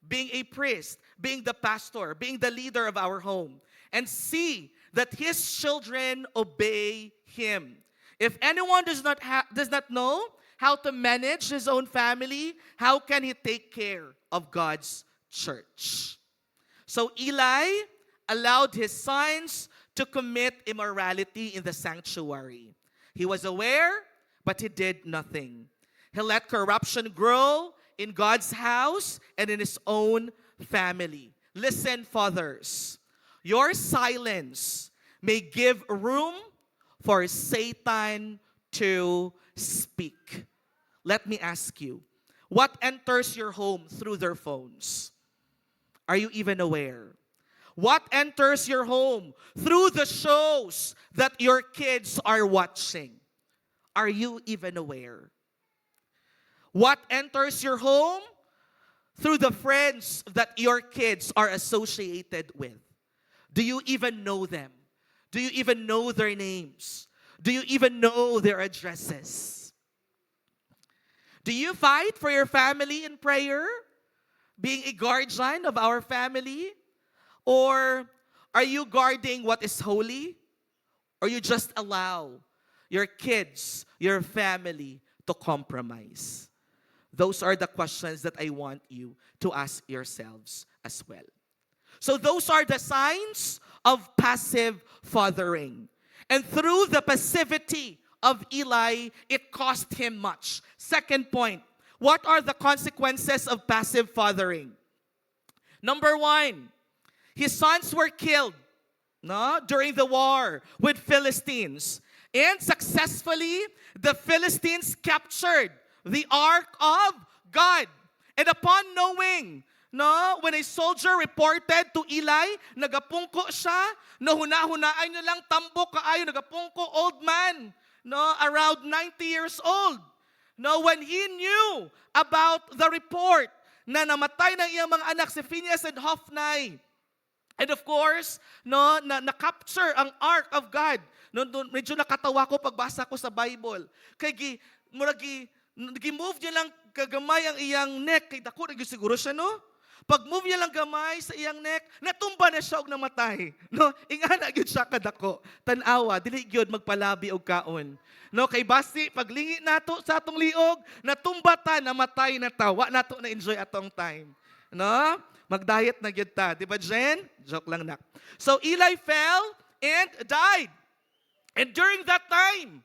Speaker 5: being a priest, being the pastor, being the leader of our home, and see that his children obey him. If anyone does not know how to manage his own family, how can he take care of God's church? So Eli allowed his sons to commit immorality in the sanctuary. He was aware, but he did nothing. He let corruption grow in God's house and in his own family. Listen, fathers, your silence may give room for Satan to speak. Let me ask you, what enters your home through their phones? Are you even aware? What enters your home through the shows that your kids are watching? Are you even aware? What enters your home through the friends that your kids are associated with? Do you even know them? Do you even know their names? Do you even know their addresses? Do you fight for your family in prayer, being a guardian of our family? Or are you guarding what is holy? Or you just allow your kids, your family to compromise? Those are the questions that I want you to ask yourselves as well. So those are the signs of passive fathering. And through the passivity of Eli, it cost him much. Second point, what are the consequences of passive fathering? Number one, his sons were killed during the war with Philistines. And successfully, the Philistines captured the Ark of God. And upon knowing, when a soldier reported to Eli, nagapungko siya, huna-hunaan niyo lang tambok kaayo, nagapungko, old man, around 90 years old. When he knew about the report na namatay ng iyang mga anak, si Phinehas and Hophni, and of course, na-capture ang Ark of God. Medyo nakatawa ko pagbasa ko sa Bible. Kaya nag-move niya lang kagamay ang iyang neck. Kaya dako, nag-siguro siya, Pag-move niya lang gamay sa iyang neck, natumba na siya og namatay. Ingana gyud siya kadako. Tan-awa, dili gyud magpalabi og kaon. Kay basi paglingi nato sa atong liog, natumba ta, namatay na ta. Wa nato na enjoy atong time. Mag-diet na gyud ta, di ba, Jen? Joke lang nak. So Eli fell and died. And during that time,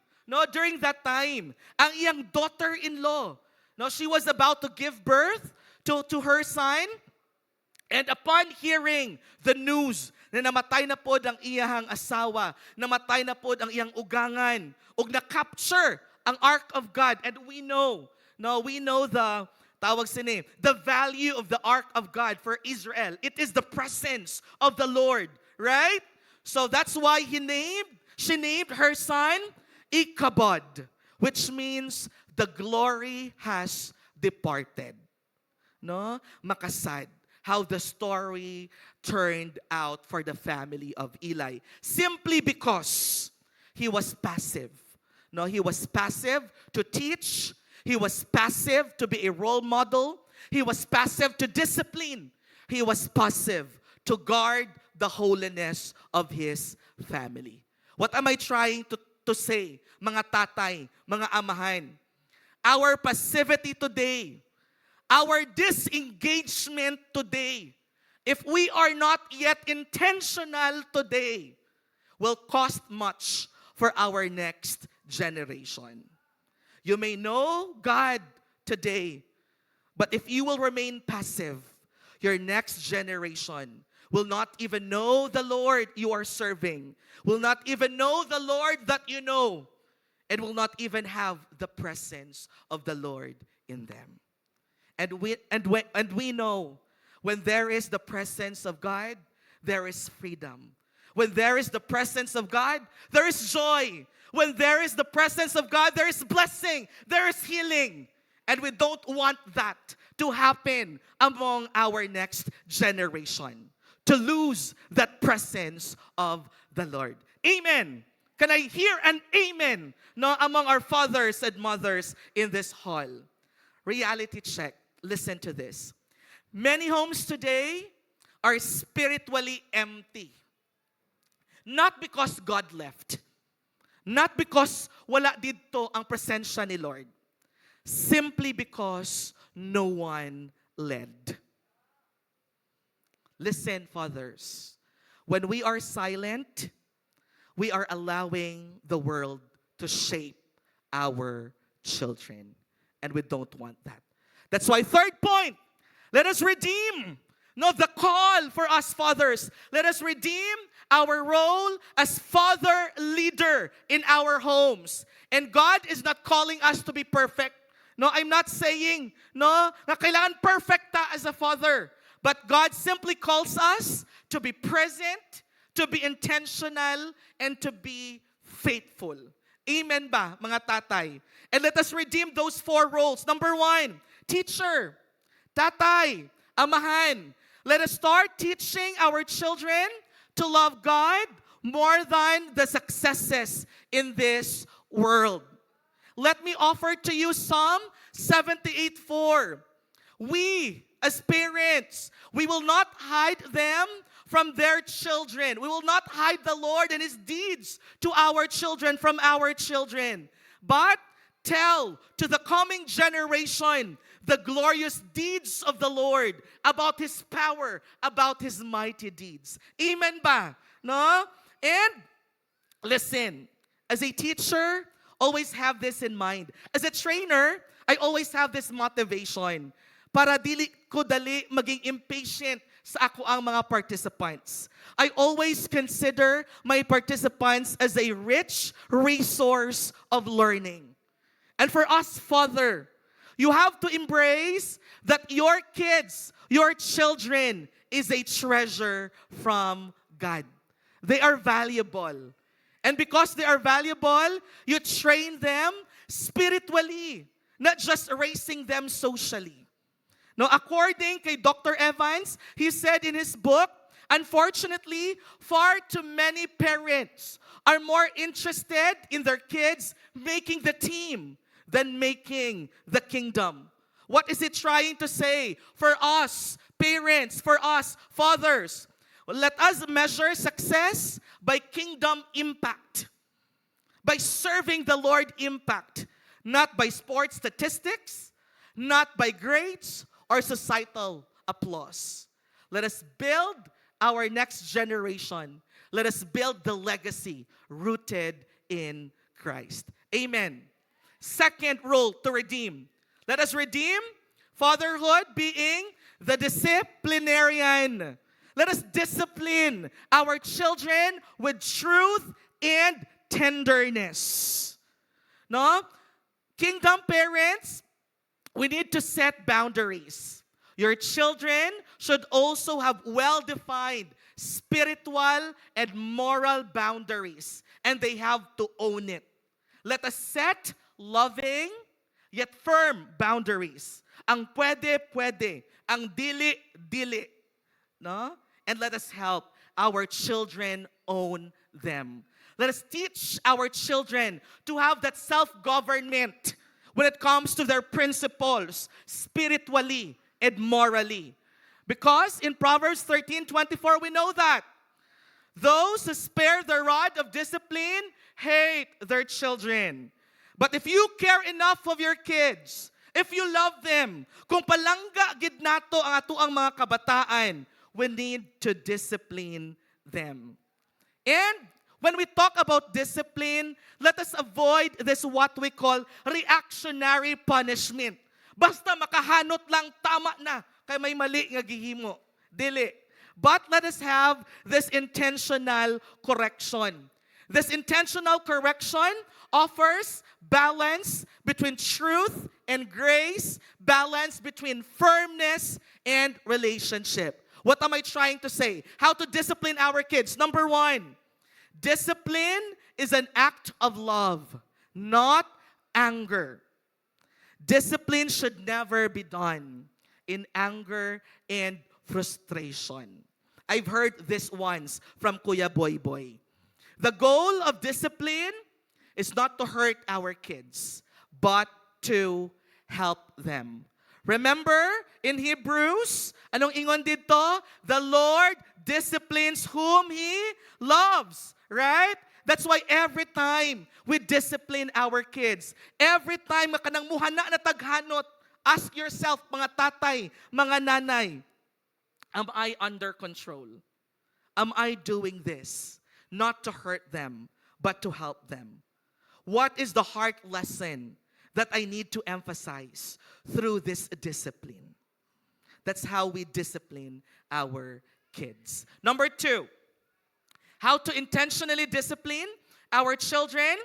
Speaker 5: ang iyang daughter-in-law, No, she was about to give birth to her son. And upon hearing the news na namatay na pod ang iyahang asawa, namatay na pod ang iyang ugangan, ug na-capture ang Ark of God. And we know the the value of the Ark of God for Israel. It is the presence of the Lord, right? So that's why she named her son Ichabod, which means the glory has departed. No? Makasad how the story turned out for the family of Eli. Simply because he was passive. No, he was passive to teach. He was passive to be a role model. He was passive to discipline. He was passive to guard the holiness of his family. What am I trying to say, mga tatay, mga amahan? Our passivity today, our disengagement today, if we are not yet intentional today, will cost much for our next generation. You may know God today, but if you will remain passive, your next generation will not even know the Lord you are serving, will not even know the Lord that you know, and will not even have the presence of the Lord in them. And we know when there is the presence of God, there is freedom. When there is the presence of God, there is joy. When there is the presence of God, there is blessing, there is healing. And we don't want that to happen among our next generation, to lose that presence of the Lord. Amen. Can I hear an amen, no, among our fathers and mothers in this hall? Reality check. Listen to this. Many homes today are spiritually empty. Not because God left. Not because wala dito ang presensya ni Lord. Simply because no one led. Listen, fathers. When we are silent, we are allowing the world to shape our children. And we don't want that. That's why third point, let us redeem. No, the call for us fathers. Let us redeem our role as father leader in our homes. And God is not calling us to be perfect. No, I'm not saying, no, na kailangan perfect ta as a father. But God simply calls us to be present, to be intentional, and to be faithful. Amen ba, mga tatay? And let us redeem those 4 roles. Number 1, teacher, tatay, amahan. Let us start teaching our children to love God more than the successes in this world. Let me offer to you Psalm 78:4. We, as parents, we will not hide them from their children. We will not hide the Lord and His deeds to our children from our children. But tell to the coming generation the glorious deeds of the Lord, about His power, about His mighty deeds. Amen ba? No? And listen, as a teacher, always have this in mind. As a trainer, I always have this motivation para dili ko dali maging impatient sa ako ang mga participants. I always consider my participants as a rich resource of learning. And for us, Father, you have to embrace that your kids, your children, is a treasure from God. They are valuable. And because they are valuable, you train them spiritually, not just raising them socially. Now, according to Dr. Evans, he said in his book, unfortunately, far too many parents are more interested in their kids making the team than making the kingdom. What is it trying to say? For us, parents, for us, fathers, let us measure success by kingdom impact, by serving the Lord impact, not by sports statistics, not by grades or societal applause. Let us build our next generation. Let us build the legacy rooted in Christ. Amen. Second role to redeem. Let us redeem fatherhood being the disciplinarian. Let us discipline our children with truth and tenderness. No? Kingdom parents, we need to set boundaries. Your children should also have well-defined spiritual and moral boundaries, and they have to own it. Let us set loving yet firm boundaries. Ang pwede, pwede. Ang dili, dili. No? And let us help our children own them. Let us teach our children to have that self-government when it comes to their principles, spiritually and morally. Because in Proverbs 13:24, we know that those who spare the rod of discipline hate their children. But if you care enough of your kids, if you love them, kung palangga gid nato ang ato ang mga kabataan, we need to discipline them. And when we talk about discipline, let us avoid this what we call reactionary punishment. Basta makahanot lang, tama na, kay may mali nga gihimo. Dili. But let us have this intentional correction. This intentional correction offers balance between truth and grace, balance between firmness and relationship. What am I trying to say? How to discipline our kids? Number one, discipline is an act of love, not anger. Discipline should never be done in anger and frustration. I've heard this once from Kuya Boy Boy. The goal of discipline is not to hurt our kids, but to help them. Remember in Hebrews, anong ingon dito? The Lord disciplines whom He loves, right? That's why every time we discipline our kids, every time makanang muhana na taghanot, ask yourself, mga tatay, mga nanay, am I under control? Am I doing this not to hurt them, but to help them? What is the heart lesson that I need to emphasize through this discipline? That's how we discipline our kids. Number two, how to intentionally discipline our children.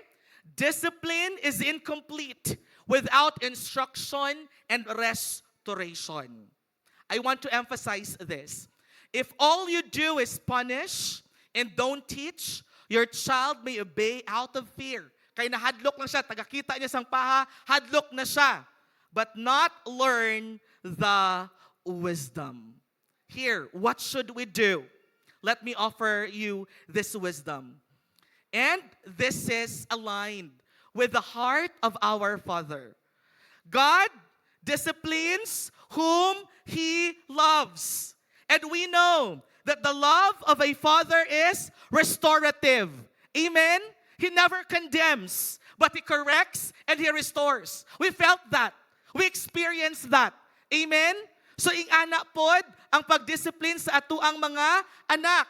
Speaker 5: Discipline is incomplete without instruction and restoration. I want to emphasize this. If all you do is punish and don't teach, your child may obey out of fear. Kaya nahadlok lang siya, tagakita niya sang paha, hadlok na siya, but not learn the wisdom. Here, what should we do? Let me offer you this wisdom. And this is aligned with the heart of our Father. God disciplines whom He loves. And we know that the love of a father is restorative. Amen? He never condemns, but He corrects and He restores. We felt that. We experienced that. Amen? So, ingana pod ang pagdiscipline sa atuang mga anak.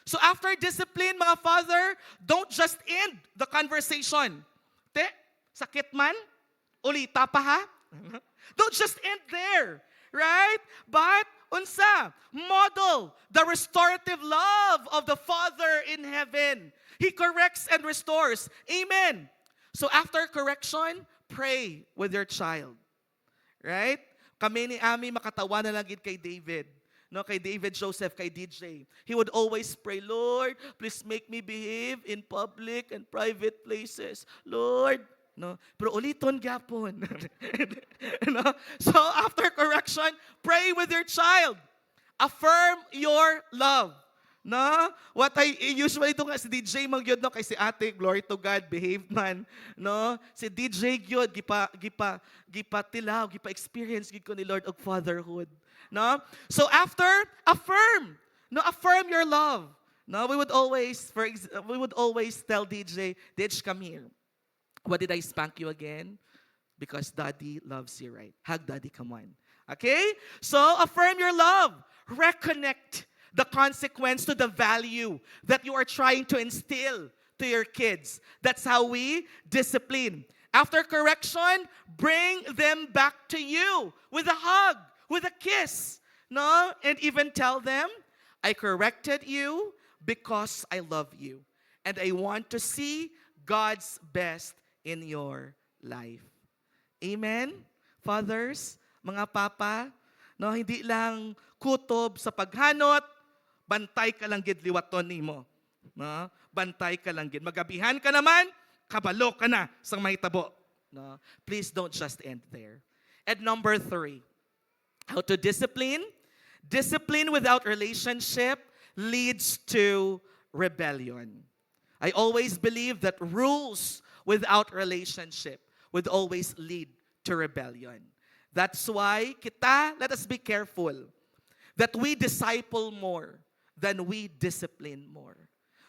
Speaker 5: So, after discipline, mga father, don't just end the conversation. Te, sakit man? Ulita pa ha? Don't just end there. Right? But, unsa, model the restorative love of the Father in heaven. He corrects and restores. Amen. So after correction, pray with your child. Right? Kami ni Ami makatawa na lang gid kay David. No, kay David Joseph, kay DJ. He would always pray, Lord, please make me behave in public and private places. Lord, no, pero uliton gyapon. No? So after correction, pray with your child. Affirm your love. No? What I usually do nga si DJ magyod no kay si ate, glory to God, behave man. No? Si DJ gyud gipa tilaw, gipa experience gid ko ni Lord og fatherhood. No? So after, affirm. No, affirm your love. No, we would always tell DJ, Dij, come here. What did I spank you again? Because Daddy loves you, right? Hug Daddy, come on. Okay? So affirm your love. Reconnect the consequence to the value that you are trying to instill to your kids. That's how we discipline. After correction, bring them back to you with a hug, with a kiss. No? And even tell them, I corrected you because I love you. And I want to see God's best in your life. Amen? Fathers, mga papa, no, hindi lang kutob sa paghanot, bantay ka lang gid liwaton nimo. No? Bantay ka lang gid. Magabihan ka naman, kabalo ka na sang mahitabo. No? Please don't just end there. And number 3, how to discipline. Discipline without relationship leads to rebellion. I always believe that rules without relationship would always lead to rebellion. That's why let us be careful that we disciple more than we discipline more.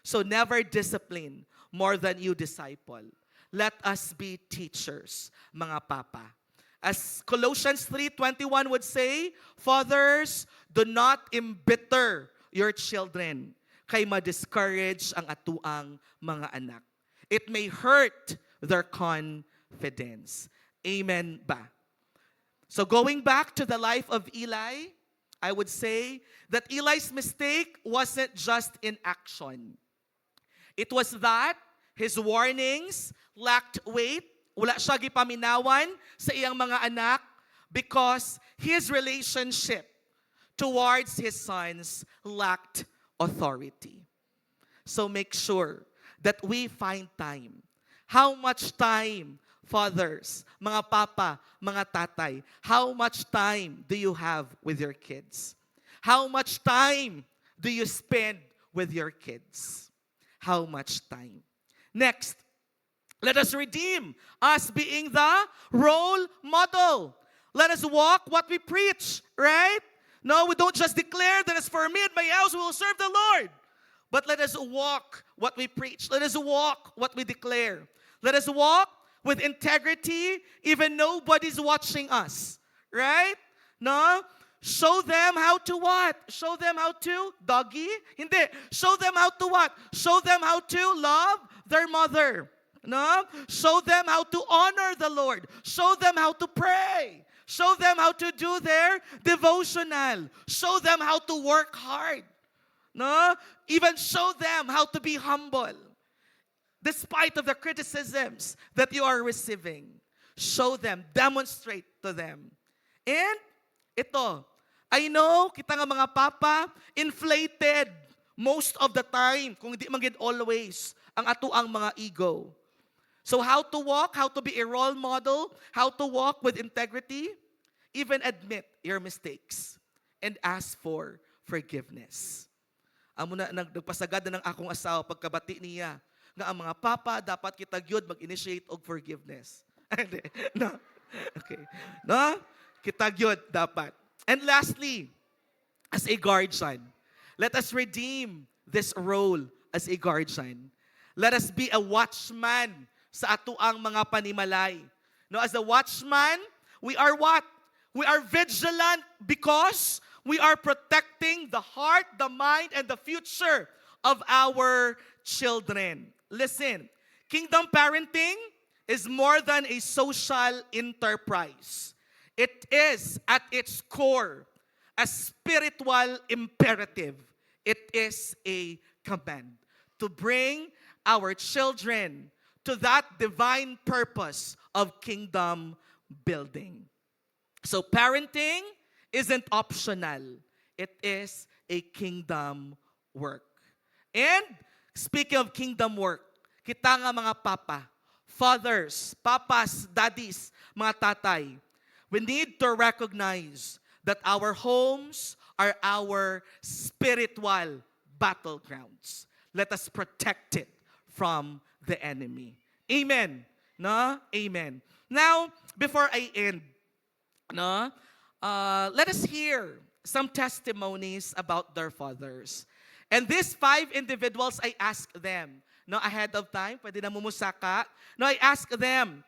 Speaker 5: So never discipline more than you disciple. Let us be teachers, mga papa. As Colossians 3:21 would say, fathers, do not embitter your children, kay ma-discourage ang atuang mga anak. It may hurt their confidence. Amen ba? So going back to the life of Eli, I would say that Eli's mistake wasn't just in action. It was that his warnings lacked weight. Wala siya gipaminawan sa iyang mga anak because his relationship towards his sons lacked authority. So make sure that we find time. How much time, fathers, mga papa, mga tatay, how much time do you have with your kids? How much time do you spend with your kids? How much time? Next, let us redeem us being the role model. Let us walk what we preach, right? No, we don't just declare that as for me and my house we will serve the Lord. But let us walk what we preach. Let us walk what we declare. Let us walk with integrity even nobody's watching us. Right? No? Show them how to what? Show them how to doggy? Hindi. Show them how to what? Show them how to love their mother. No? Show them how to honor the Lord. Show them how to pray. Show them how to do their devotional. Show them how to work hard. No? Even show them how to be humble. Despite of the criticisms that you are receiving. Show them, demonstrate to them. And ito, I know, kita nga mga papa, inflated most of the time, kung hindi man gid always, ang atuang mga ego. So how to walk, how to be a role model, how to walk with integrity, even admit your mistakes and ask for forgiveness. Amo na nagpasagad na ng akong asawa pagkabati niya nga ang mga papa dapat kita gyud mag-initiate og forgiveness. No. Okay. No? Kita gyud dapat. And lastly, as a guardian, let us redeem this role as a guardian. Let us be a watchman sa atuang mga panimalay. No, as a watchman, we are what? We are vigilant because we are protecting the heart, the mind, and the future of our children. Listen, kingdom parenting is more than a social enterprise. It is at its core a spiritual imperative. It is a command to bring our children to that divine purpose of kingdom building. So parenting isn't optional. It is a kingdom work. And speaking of kingdom work, kita nga mga papa, fathers, papas, daddies, mga tatay, we need to recognize that our homes are our spiritual battlegrounds. Let us protect it from the enemy. Amen. No? Amen. Now, before I end, no, let us hear some testimonies about their fathers. And these 5 individuals, I asked them, no, ahead of time, pwede na mumusaka. No, I asked them,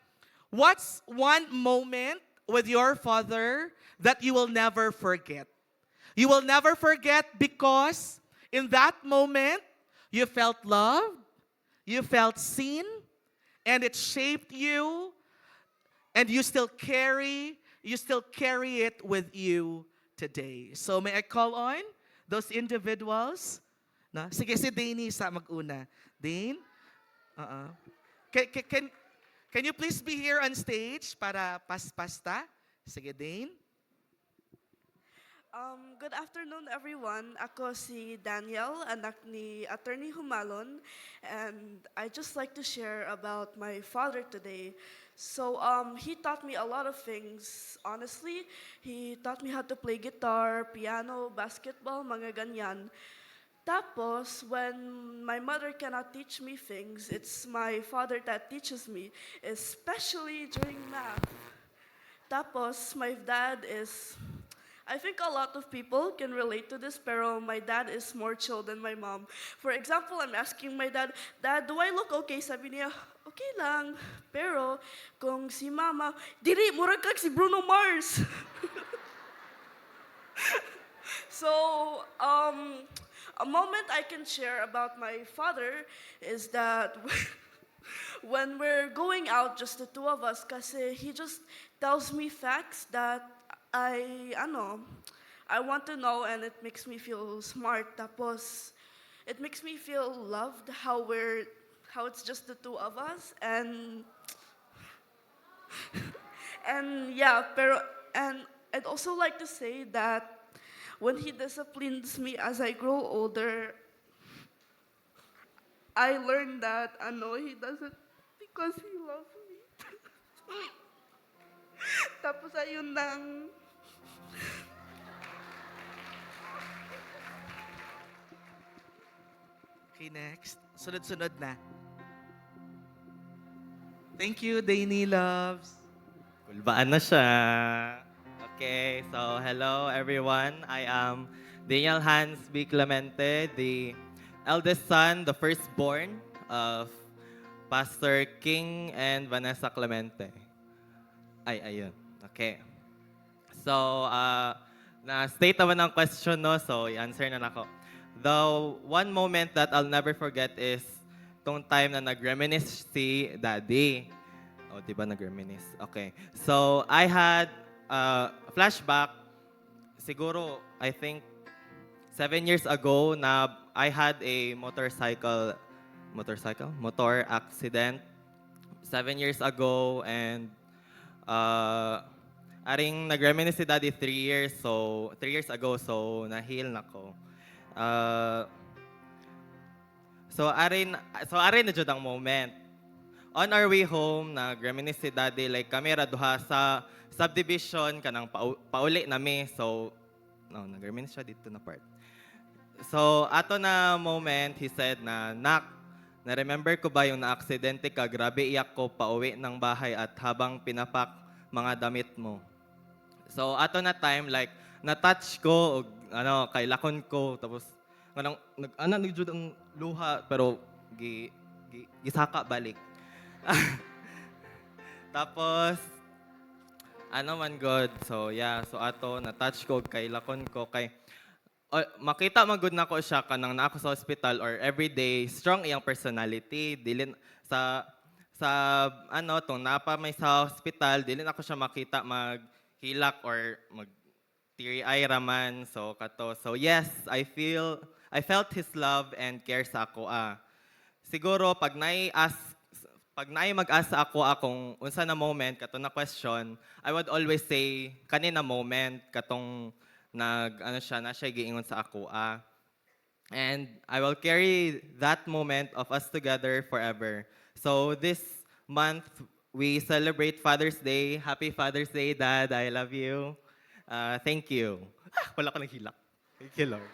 Speaker 5: what's one moment with your father that you will never forget? You will never forget because in that moment, you felt loved, you felt seen, and it shaped you and you still carry it with you today. So may I call on those individuals? No? Sige, si Dane sa mag-una. Dane? Can you please be here on stage para pasta? Sige, Dane.
Speaker 6: Good afternoon, everyone. Ako si Daniel, anak ni Attorney Humalon, and I just like to share about my father today. So, he taught me a lot of things, honestly. He taught me how to play guitar, piano, basketball, mga ganyan. Tapos, when my mother cannot teach me things, it's my father that teaches me, especially during math. Tapos, my dad is... I think a lot of people can relate to this, pero my dad is more chill than my mom. For example, I'm asking my dad, "Dad, do I look okay?" Sabi niya, "Okay lang." Pero kung si mama, "Diri, murag kag si Bruno Mars." So, a moment I can share about my father is that when we're going out, just the two of us, kasi he just tells me facts that I want to know, and it makes me feel smart. Tapos, it makes me feel loved how it's just the two of us, and yeah, and I'd also like to say that when he disciplines me as I grow older, I learned that he does it because he loves me. Tapos ayun lang.
Speaker 5: Okay, next. Sunod-sunod na. Thank you, Dane loves.
Speaker 7: Kulbaan na siya. Okay, so hello everyone. I am Daniel Hans B. Clemente, the eldest son, the firstborn of Pastor King and Vanessa Clemente. Ay, ayun. Okay. So, na-state naman ang question, no? So, i-answer na ako. The one moment that I'll never forget is tong time na nag-reminisce si Daddy. O, di ba nag-reminisce? Okay. So, I had flashback, siguro, I think, 7 years ago na I had a motor accident 7 years ago, and aring nag-reminisce si Daddy 3 years ago, so na-heal na ko. So arin na jud ang moment. On our way home, nag-reminisce si Daddy, like kami ra duha sa subdivision kanang pauli nami. So nag-reminisce siya dito na part. So ato na moment, he said na, "Nak, na-remember ko ba yung na-aksidente ka? Grabe iyak ko pauwi ng bahay at habang pinapak mga damit mo." So ato na time, like na-touch ko, kay lakon ko, tapos nagjud ang luha, pero gisaka balik. Tapos, man God. So yeah, so ato na-touch ko, kay lakon ko, kay makita magud nako siya kanang naa ko sa hospital or everyday strong iyang personality, dili sa tong napa may sa hospital, dili na ko siya makita maghilak or mag teary eye raman. So yes, I felt his love and care sa ako. Siguro pag naay mag-asa ako akong unsa na moment kato na question, I would always say kanina moment katong na siya giingon sa ako. And I will carry that moment of us together forever. So this month, we celebrate Father's Day. Happy Father's Day, Dad. I love you. Thank you. Wala ko naghilak. Thank you, Lord.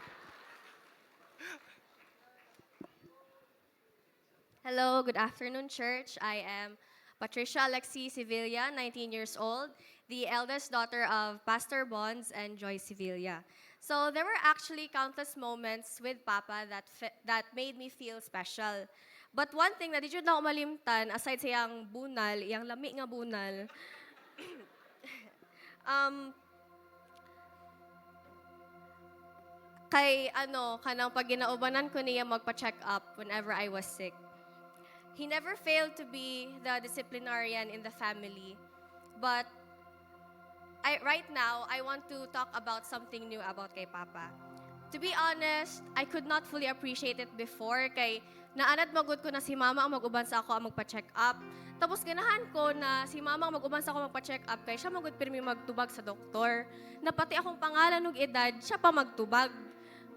Speaker 8: Hello, good afternoon, church. I am Patricia Alexi Sevilla, 19 years old, the eldest daughter of Pastor Bonds and Joy Sevilla. So there were actually countless moments with Papa that made me feel special. But one thing na di jud na umalimtan, aside sa iyang bunal, iyang lami nga bunal, kanang pag ginaubanan ko niya magpa-check up whenever I was sick. He never failed to be the disciplinarian in the family. But right now, I want to talk about something new about kay Papa. To be honest, I could not fully appreciate it before kay naanad magud ko na si Mama ang mag-uban sa ako ang magpa-check up. Tapos ganahan ko na si Mama ang mag-uban sa ako magpa-check up kay siya magud pirmi magtubag sa doktor. Na pati akong pangalan ug edad, siya pa magtubag.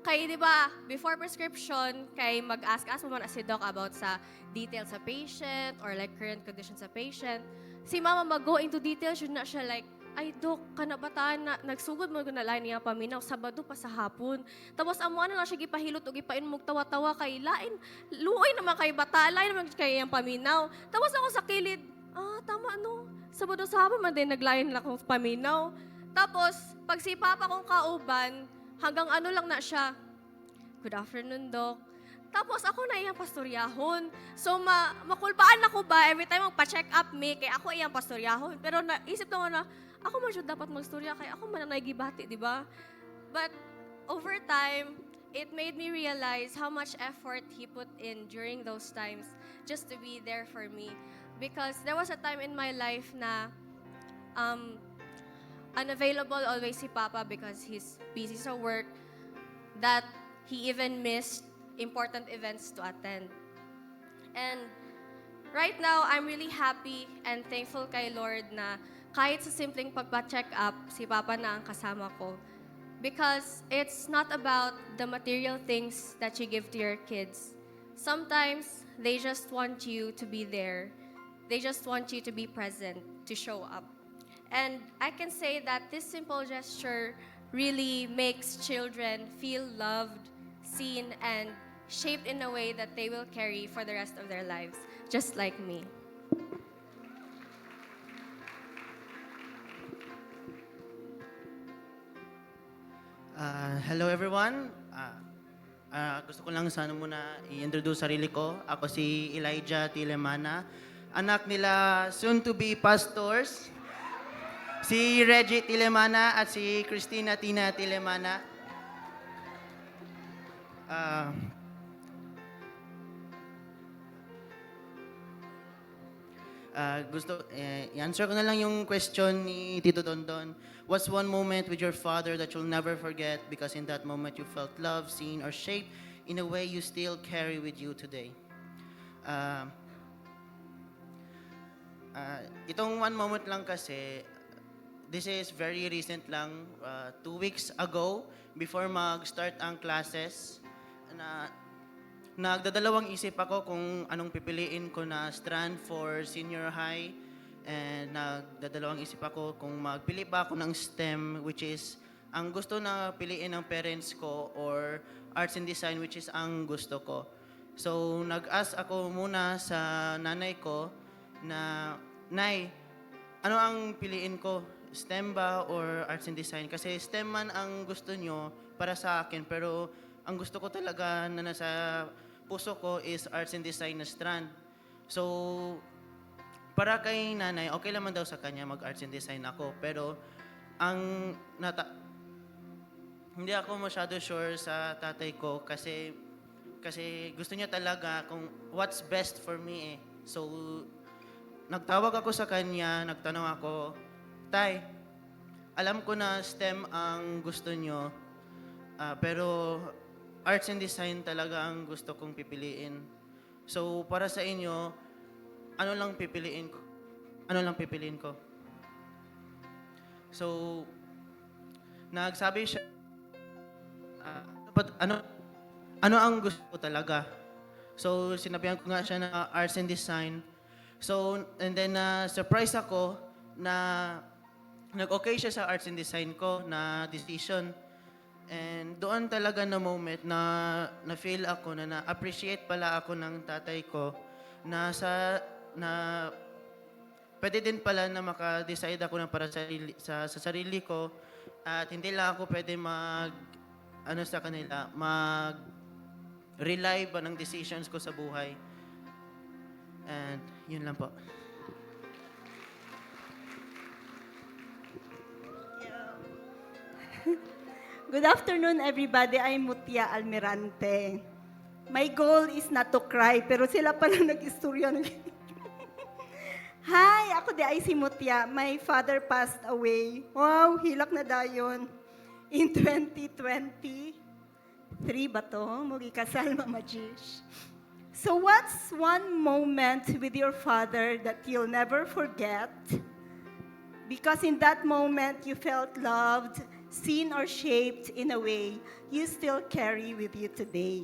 Speaker 8: Kay di ba, before prescription, kay mag-ask mo man si doc about sa details sa patient or like current condition sa patient. Si Mama mag-go into details, yun na siya like, ay, Dok, kanabataan na, nagsugod mo na lain niya paminaw, Sabado pa sa hapon. Tapos, amo na lang siya gipahilot o gipainom tawa-tawa kay lain. Luoy naman kay bata, lain naman kay yung paminaw. Tapos ako sa kilid, tama no, Sabado sa hapon man din naglain lang akong paminaw. Tapos, pag si Papa kong kauban, hanggang ano lang na siya, good afternoon, Dok. Tapos ako na iyang pastoryahon. So, makulbaan ako ba every time magpa-check up me, kay ako iyang pastoryahon. Pero naisip ko na, ako man siya dapat magstorya, kaya ako man ang nagibati, di ba? But over time, it made me realize how much effort he put in during those times just to be there for me. Because there was a time in my life na unavailable always si Papa because he's busy sa work, that he even missed important events to attend. And right now, I'm really happy and thankful kay Lord na kahit sa simpleng pagpa-check up, si Papa na ang kasama ko. Because it's not about the material things that you give to your kids. Sometimes, they just want you to be there. They just want you to be present, to show up. And I can say that this simple gesture really makes children feel loved, seen, and shaped in a way that they will carry for the rest of their lives, just like me.
Speaker 9: Hello everyone. Gusto ko lang sana muna i-introduce sarili ko. Ako si Elijah Tilemana, anak nila soon to be pastors, si Reggie Tilemana at si Christina Tina Tilemana. I-answer ko na lang yung question ni Tito Dondon. What's one moment with your father that you'll never forget because in that moment you felt loved, seen, or shaped in a way you still carry with you today? Itong one moment lang kasi, this is very recent lang, 2 weeks ago, before mag-start ang classes, na nagdadalawang isip ako kung anong pipiliin ko na strand for senior high. And nagdadalawang isip ako kung magpili ba ako ng STEM, which is ang gusto na piliin ng parents ko, or arts and design, which is ang gusto ko. So, nag-ask ako muna sa nanay ko na, Nay, ano ang piliin ko? STEM ba or arts and design? Kasi STEM man ang gusto nyo para sa akin, pero ang gusto ko talaga na nasa puso ko is arts and design na strand. So, para kay nanay, okay naman daw sa kanya mag-arts and design ako. Pero, hindi ako masyado sure sa tatay ko kasi gusto niya talaga kung what's best for me eh. So, nagtawag ako sa kanya, nagtanong ako, Tay, alam ko na STEM ang gusto niyo, pero arts and design talaga ang gusto kong pipiliin. So, para sa inyo, ano lang pipiliin ko? Ano lang pipiliin ko? So, nagsabi siya, ano ang gusto ko talaga? So, sinabihan ko nga siya na arts and design. So, and then, surprise ako na nag-okay siya sa arts and design ko na decision. And doon talaga na moment na na-feel ako, na na-appreciate pala ako ng tatay ko na pwede din pala na maka-decide ako na para sa sarili ko at hindi lang ako pwede mag-rely ba ng decisions ko sa buhay. And yun lang po.
Speaker 10: Good afternoon, everybody. I'm Mutia Almirante. My goal is not to cry, pero sila pala nag-istorya. Hi, ako di ay si Mutya. My father passed away. Wow, hilak na dayon. In 2023 ba to? Mugi kasal, Mama Jish. So what's one moment with your father that you'll never forget? Because in that moment, you felt loved, seen or shaped in a way you still carry with you today.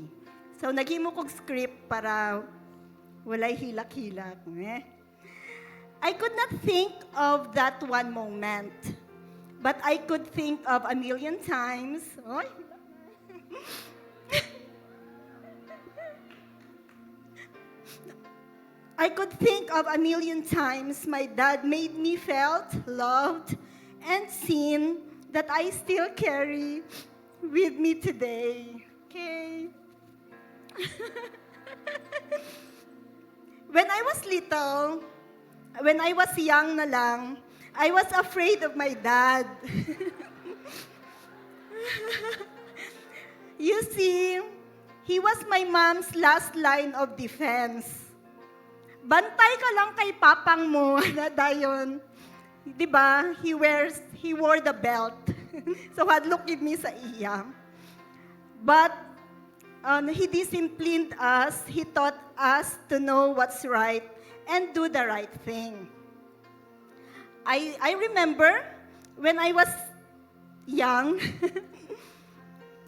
Speaker 10: So naging mo kong script para walay hilak-hilak. I could not think of that one moment, but I could think of a million times. Oy. I could think of a million times my dad made me felt loved and seen that I still carry with me today. Okay. When I was little, when I was young na lang, I was afraid of my dad. You see, he was my mom's last line of defense. Bantay ka lang kay papang mo na dayon. 'Di ba? He wore the belt. So hadlok gid mi sa iya. But he disciplined us. He taught us to know what's right and do the right thing. I remember when I was young,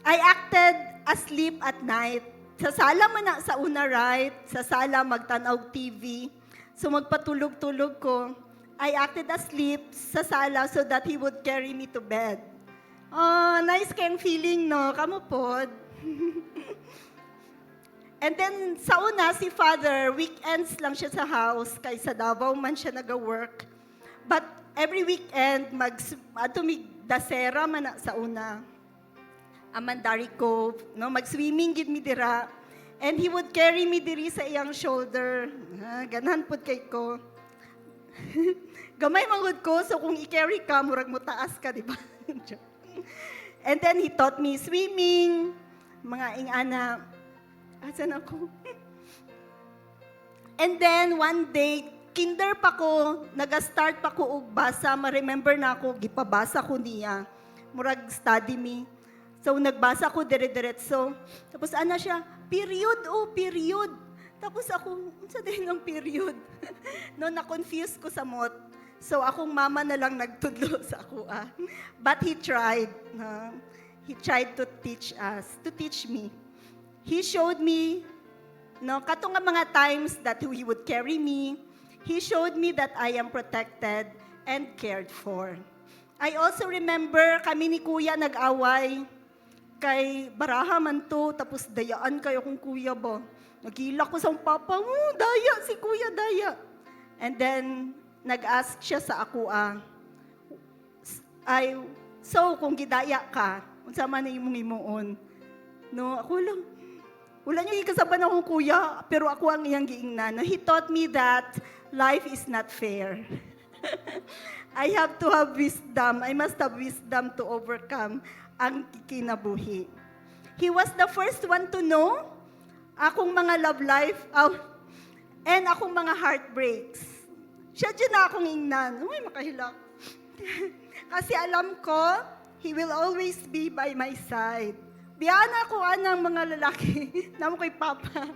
Speaker 10: I acted asleep at night. Sa sala man na sa una, right? Sa sala magtanaw TV. So magpatulog-tulog ko. I acted asleep sa sala so that he would carry me to bed. Oh, nice kayong feeling, no? Kamu pod. And then, sa una, si Father, weekends lang siya sa house, kay sa Davao man siya nag-work. But every weekend, dasera man na sa una. Amandari Cove, no? Mag-swimming gid mi dira. And he would carry me diri sa iyang shoulder. Ganahan pod kay ko. Gamay manggod ko, so kung i-carry ka, murag mo taas ka, di ba? And then he taught me swimming, mga ingana. Asan ako? And then one day, kinder pa ko, nag-start pa ko og basa, ma-remember na ako, gipabasa ko niya. Murag study me. So nagbasa ko dire-diretso. Tapos ana siya, period, oh, period. Tapos ako, sa din ng period. No, na-confuse ko sa mot. So akong mama na lang nagtudlo sa ako. But he tried. He tried to teach us, to teach me. He showed me, no, kato nga mga times that he would carry me. He showed me that I am protected and cared for. I also remember kami ni Kuya nag-away. Kay baraha man to, tapos dayaan kayo kung kuya ba. Nagilak ko sa papa mo, daya, si kuya daya. And then, nag-ask siya sa ako, so kung gidaya ka, unsa man na imong imuon. No, ako lang, wala niyo ikasaban akong kuya, pero ako ang iyang giingnan. No, he taught me that life is not fair. I have to have wisdom. I must have wisdom to overcome ang kinabuhi. He was the first one to know akong mga love life and akong mga heartbreaks. Siya dyan na akong ingnan. Uy, makahilak. Kasi alam ko, he will always be by my side. Biyaan ako anang mga lalaki. Namo kay Papa.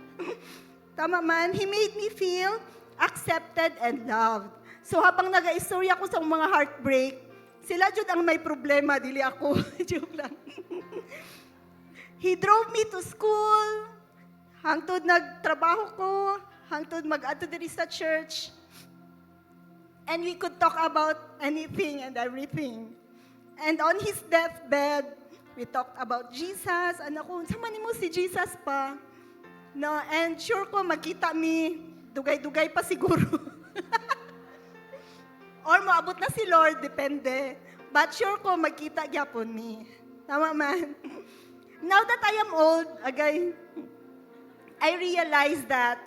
Speaker 10: Tama man, he made me feel accepted and loved. So habang nag-istorya ako sa mga heartbreak, sila jud ang may problema, dili ako. Joke lang. He drove me to school, hangtod nagtrabaho ko, hangtod mag-adto diri sa church. And we could talk about anything and everything. And on his deathbed, we talked about Jesus. Ano ko, sama nimo si Jesus pa. No, and sure ko magkita mi, dugay-dugay pa siguro. Or maabot na si Lord, depende. But sure ko, magkita gyapon mi. Tama man. Now that I am old, agay, I realize that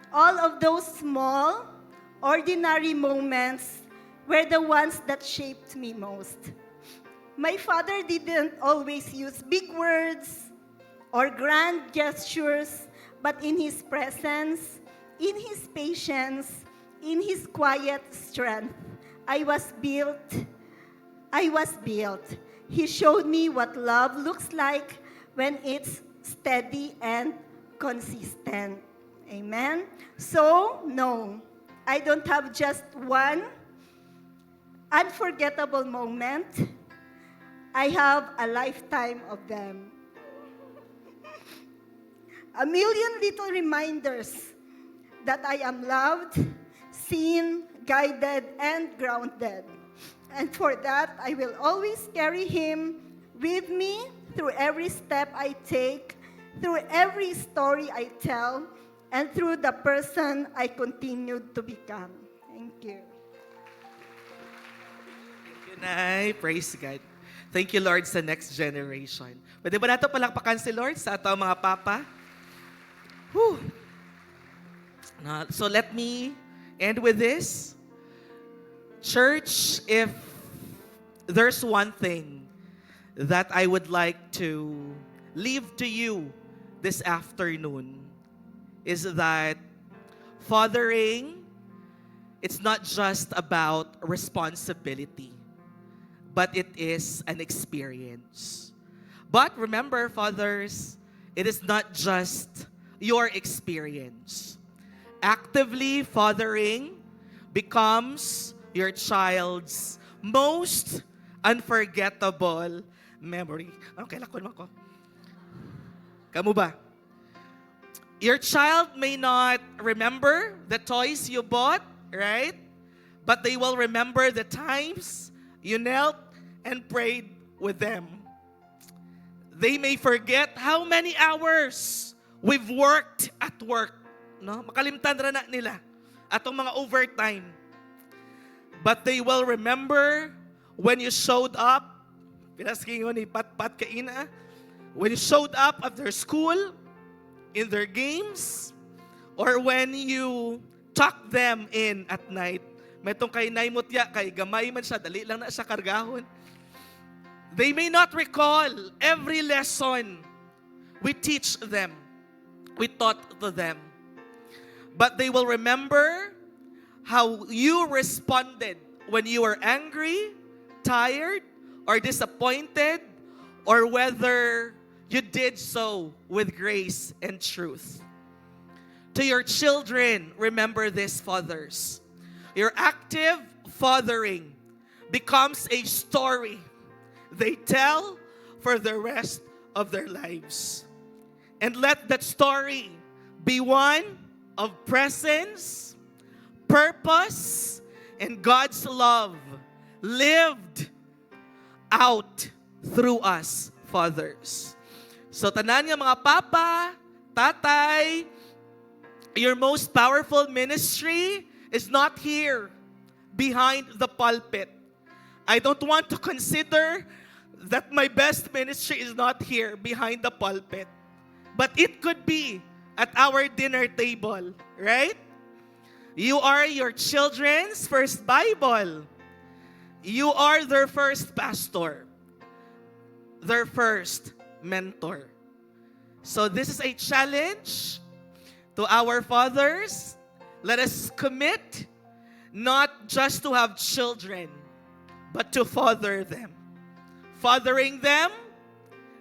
Speaker 10: all of those small, ordinary moments were the ones that shaped me most. My father didn't always use big words or grand gestures, but in his presence, in his patience, In His quiet strength, I was built. I was built. He showed me what love looks like when it's steady and consistent. Amen? So, no, I don't have just one unforgettable moment. I have a lifetime of them. A million little reminders that I am loved, seen, guided, and grounded. And for that, I will always carry Him with me through every step I take, through every story I tell, and through the person I continue to become. Thank you.
Speaker 5: Thank you, Nay. Praise God. Thank you, Lord, sa next generation. Pwede ba nato palakpakan si Lord sa ato mga papa? Whew. So let me end with this. Church, if there's one thing that I would like to leave to you this afternoon, is that fathering, it's not just about responsibility, but it is an experience. But remember, fathers, it is not just your experience. Actively fathering becomes your child's most unforgettable memory. Okay, lakon mo ko. Kamu ba? Your child may not remember the toys you bought, right? But they will remember the times you knelt and prayed with them. They may forget how many hours we've worked at work. No? Makalimtan ra na nila atong mga overtime. But they will remember when you showed up, pinaskingon ni Pat Kaina, when you showed up after school, in their games, or when you tucked them in at night. Metong kay naimutya, kay gamay man siya, dali lang na siya kargahon. They may not recall every lesson we teach them, we taught to them. But they will remember how you responded when you were angry, tired, or disappointed, or whether you did so with grace and truth. To your children, remember this, fathers. Your active fathering becomes a story they tell for the rest of their lives. And let that story be one of presence, purpose, and God's love lived out through us, fathers. So tanan nga mga papa, tatay, your most powerful ministry is not here behind the pulpit. I don't want to consider that my best ministry is not here behind the pulpit. But it could be at our dinner table, right? You are your children's first Bible. You are their first pastor, their first mentor. So this is a challenge to our fathers. Let us commit not just to have children, but to father them. Fathering them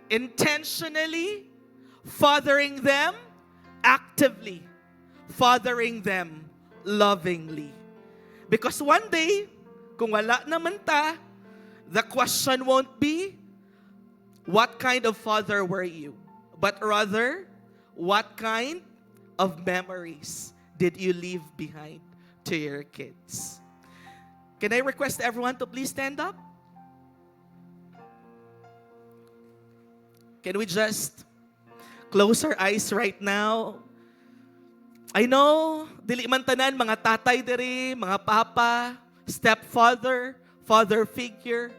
Speaker 5: intentionally, fathering them actively, fathering them lovingly. Because one day, kung wala naman ta, the question won't be, what kind of father were you? But rather, what kind of memories did you leave behind to your kids? Can I request everyone to please stand up? Can we just close our eyes right now? I know, dili man tanan, mga tatay diri, mga papa, stepfather, father figure,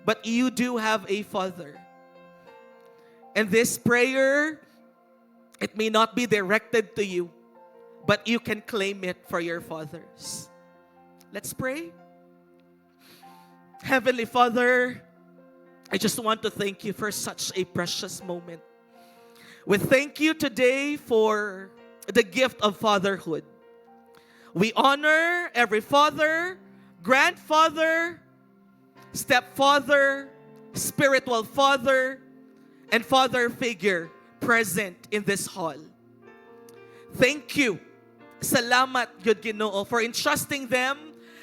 Speaker 5: but you do have a father. And this prayer, it may not be directed to you, but you can claim it for your fathers. Let's pray. Heavenly Father, I just want to thank you for such a precious moment. We thank you today for the gift of fatherhood. We honor every father, grandfather, stepfather, spiritual father, and father figure present in this hall. Thank you. Salamat, Yud Ginoo, for entrusting them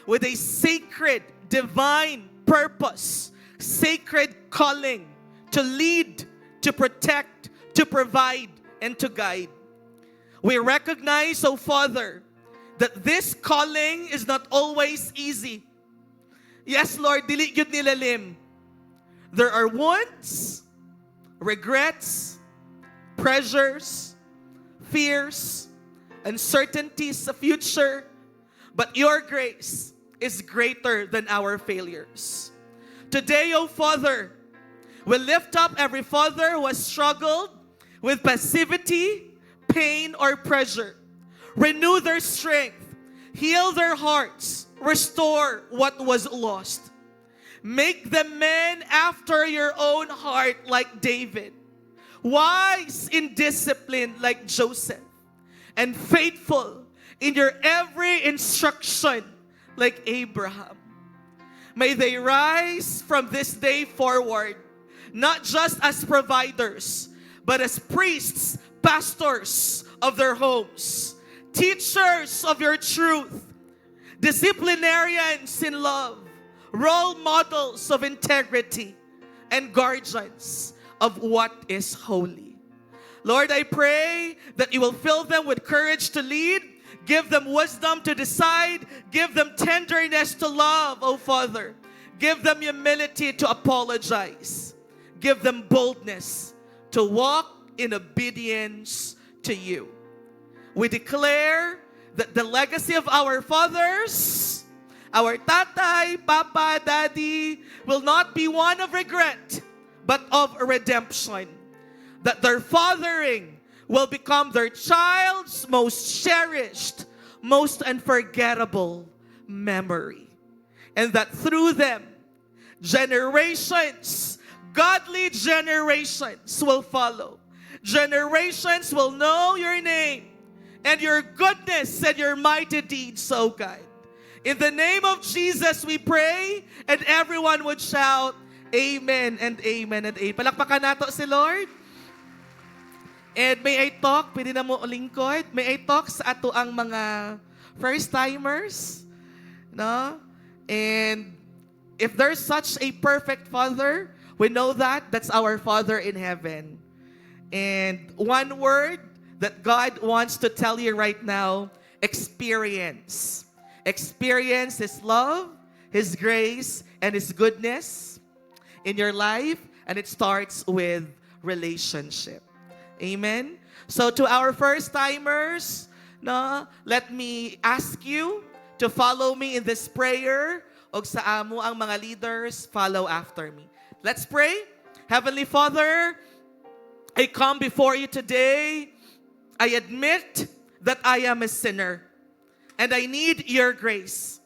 Speaker 5: with a sacred, divine purpose, sacred calling to lead, to protect, to provide, and to guide. We recognize, oh Father, that this calling is not always easy. Yes, Lord, dili gyud nilalim. There are wounds, regrets, pressures, fears, uncertainties of future, but your grace is greater than our failures. Today, oh Father, we lift up every father who has struggled with passivity, pain, or pressure. Renew their strength, heal their hearts, restore what was lost. Make them men after your own heart like David, wise in discipline like Joseph, and faithful in your every instruction like Abraham. May they rise from this day forward, not just as providers, but as priests, pastors of their homes, teachers of your truth, disciplinarians in love, role models of integrity, and guardians of what is holy. Lord, I pray that you will fill them with courage to lead, give them wisdom to decide, give them tenderness to love, oh Father. Give them humility to apologize. Give them boldness to walk in obedience to you. We declare that the legacy of our fathers, our tatay, papa, daddy, will not be one of regret, but of redemption. That their fathering will become their child's most cherished, most unforgettable memory. And that through them, generations, godly generations will follow. Generations will know your name and your goodness and your mighty deeds, oh God. In the name of Jesus we pray, and everyone would shout, Amen and Amen and Amen. Palakpakan nato si Lord. And may I talk, pwede na mo lingkod, may I talk sa ato ang mga first-timers, no? And if there's such a perfect Father, we know that that's our Father in heaven. And one word that God wants to tell you right now, experience. Experience His love, His grace, and His goodness in your life, and it starts with relationship. Amen? So to our first-timers, no, let me ask you to follow me in this prayer. Og sa amo ang mga leaders, follow after me. Let's pray. Heavenly Father, I come before you today. I admit that I am a sinner and I need your grace.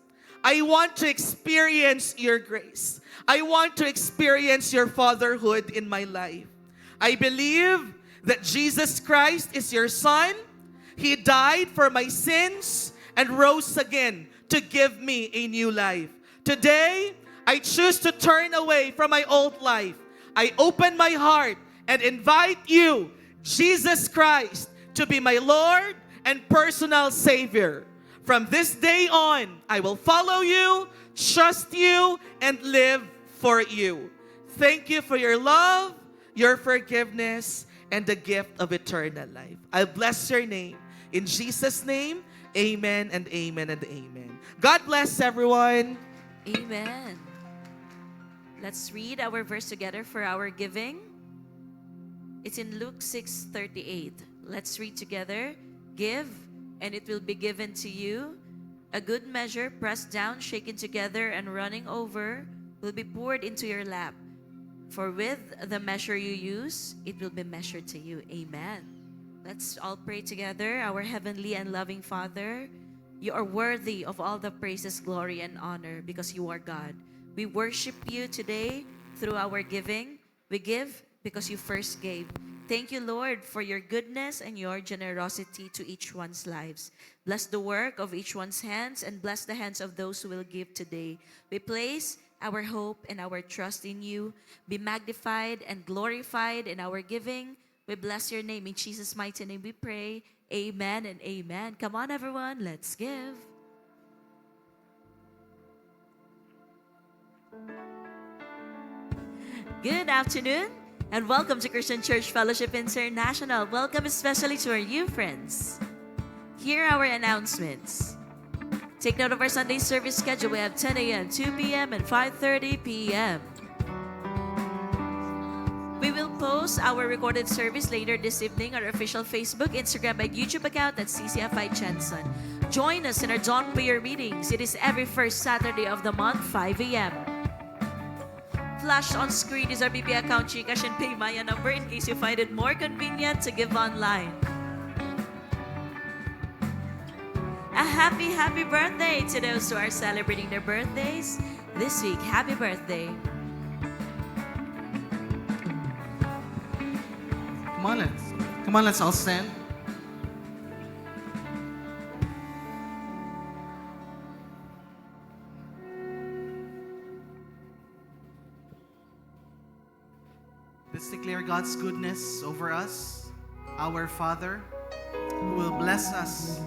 Speaker 5: I want to experience your grace. I want to experience your fatherhood in my life. I believe that Jesus Christ is your Son. He died for my sins and rose again to give me a new life. Today, I choose to turn away from my old life. I open my heart and invite you, Jesus Christ, to be my Lord and personal Savior. From this day on, I will follow you, trust you, and live for you. Thank you for your love, your forgiveness, and the gift of eternal life. I bless your name. In Jesus' name, amen and amen and amen. God bless everyone.
Speaker 11: Amen. Let's read our verse together for our giving. It's in Luke 6:38. Let's read together. Give, and it will be given to you. A good measure, pressed down, shaken together, and running over, will be poured into your lap. For with the measure you use, it will be measured to you. Amen. Let's all pray together. Our heavenly and loving Father, you are worthy of all the praises, glory, and honor because you are God. We worship you today through our giving. We give because you first gave. Thank you, Lord, for your goodness and your generosity to each one's lives. Bless the work of each one's hands and bless the hands of those who will give today. We place our hope and our trust in you. Be magnified and glorified in our giving. We bless your name. In Jesus' mighty name we pray. Amen and amen. Come on, everyone. Let's give. Good afternoon and welcome to Christian Church Fellowship International. Welcome especially to our new friends. Here are our announcements. Take note of our Sunday service schedule. We have 10 a.m., 2 p.m., and 5:30 p.m. We will post our recorded service later this evening on our official Facebook, Instagram, and YouTube account at CCFI Chanson. Join us in our dawn prayer meetings. It is every first Saturday of the month, 5 a.m. Flashed on screen is our BP account, GCash and PayMaya number in case you find it more convenient to give online. A happy birthday to those who are celebrating their birthdays this week. Happy birthday.
Speaker 3: Come on, let's all stand. Let's declare God's goodness over us, our Father, who will bless us.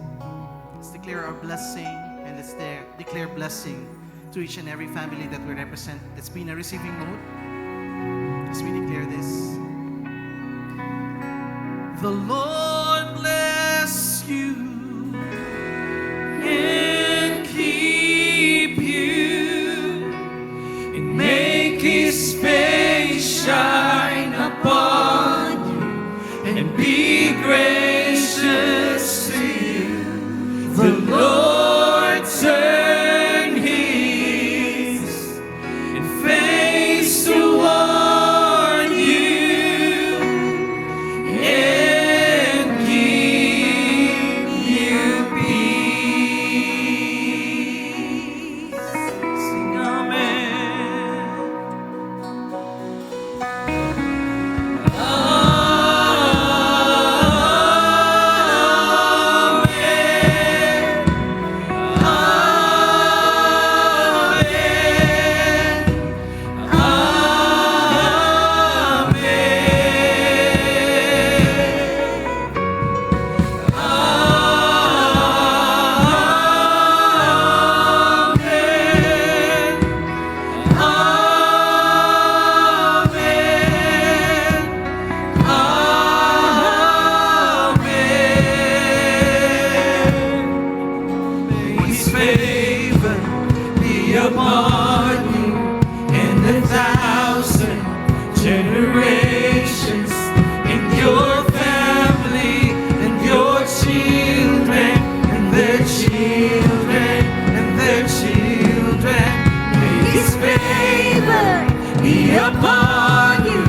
Speaker 3: Let's declare our blessing, and let's declare blessing to each and every family that we represent that's been a receiving mode. As we declare this. The Lord bless you and keep you and make His face shine upon you and be gracious to you. The Lord turn His face toward you and give you peace. Sing amen. His favor be upon you and 1,000 generations in your family and your children and their children and their children. May His favor be upon you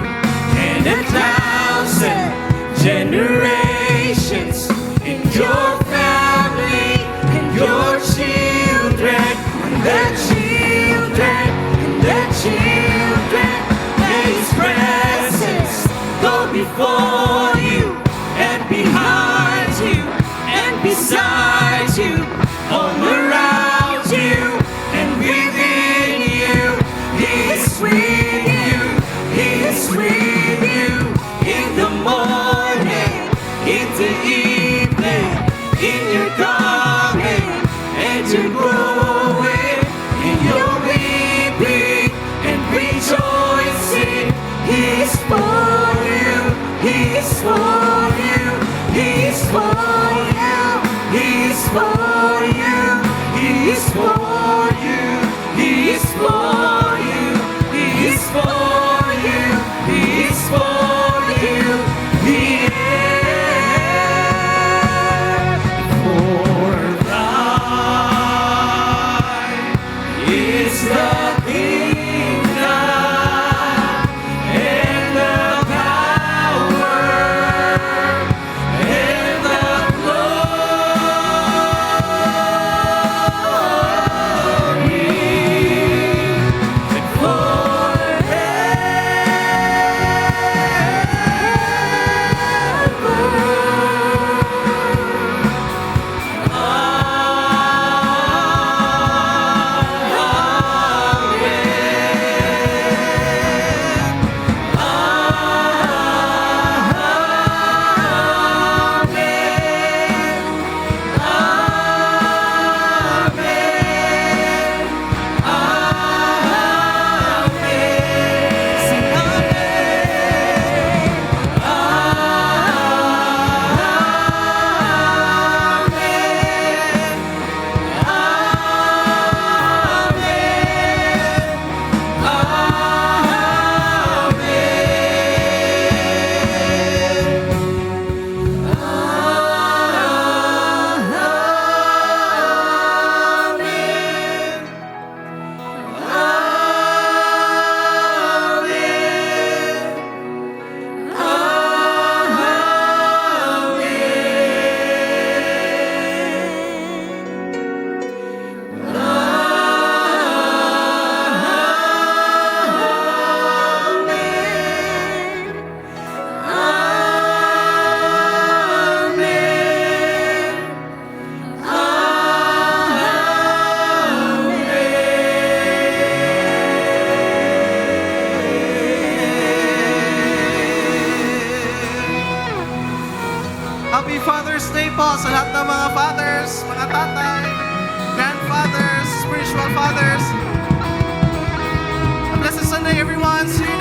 Speaker 3: and 1,000 generations in your family and your children and their children and their children. May His presence go before you and behind you and beside you, all around you and within you. He is with you. He is with you in the morning, in the evening, in your coming and your going, in your weeping and rejoicing. He is for you. He is for you. He is for you. He is for you. He is for you. He is for you. He is for you. He is for you. He is for thine is the kingdom and the power and the glory Father's Day po sa lahat ng mga fathers, mga tatay, grandfathers, spiritual fathers. A blessed Sunday, everyone. See you.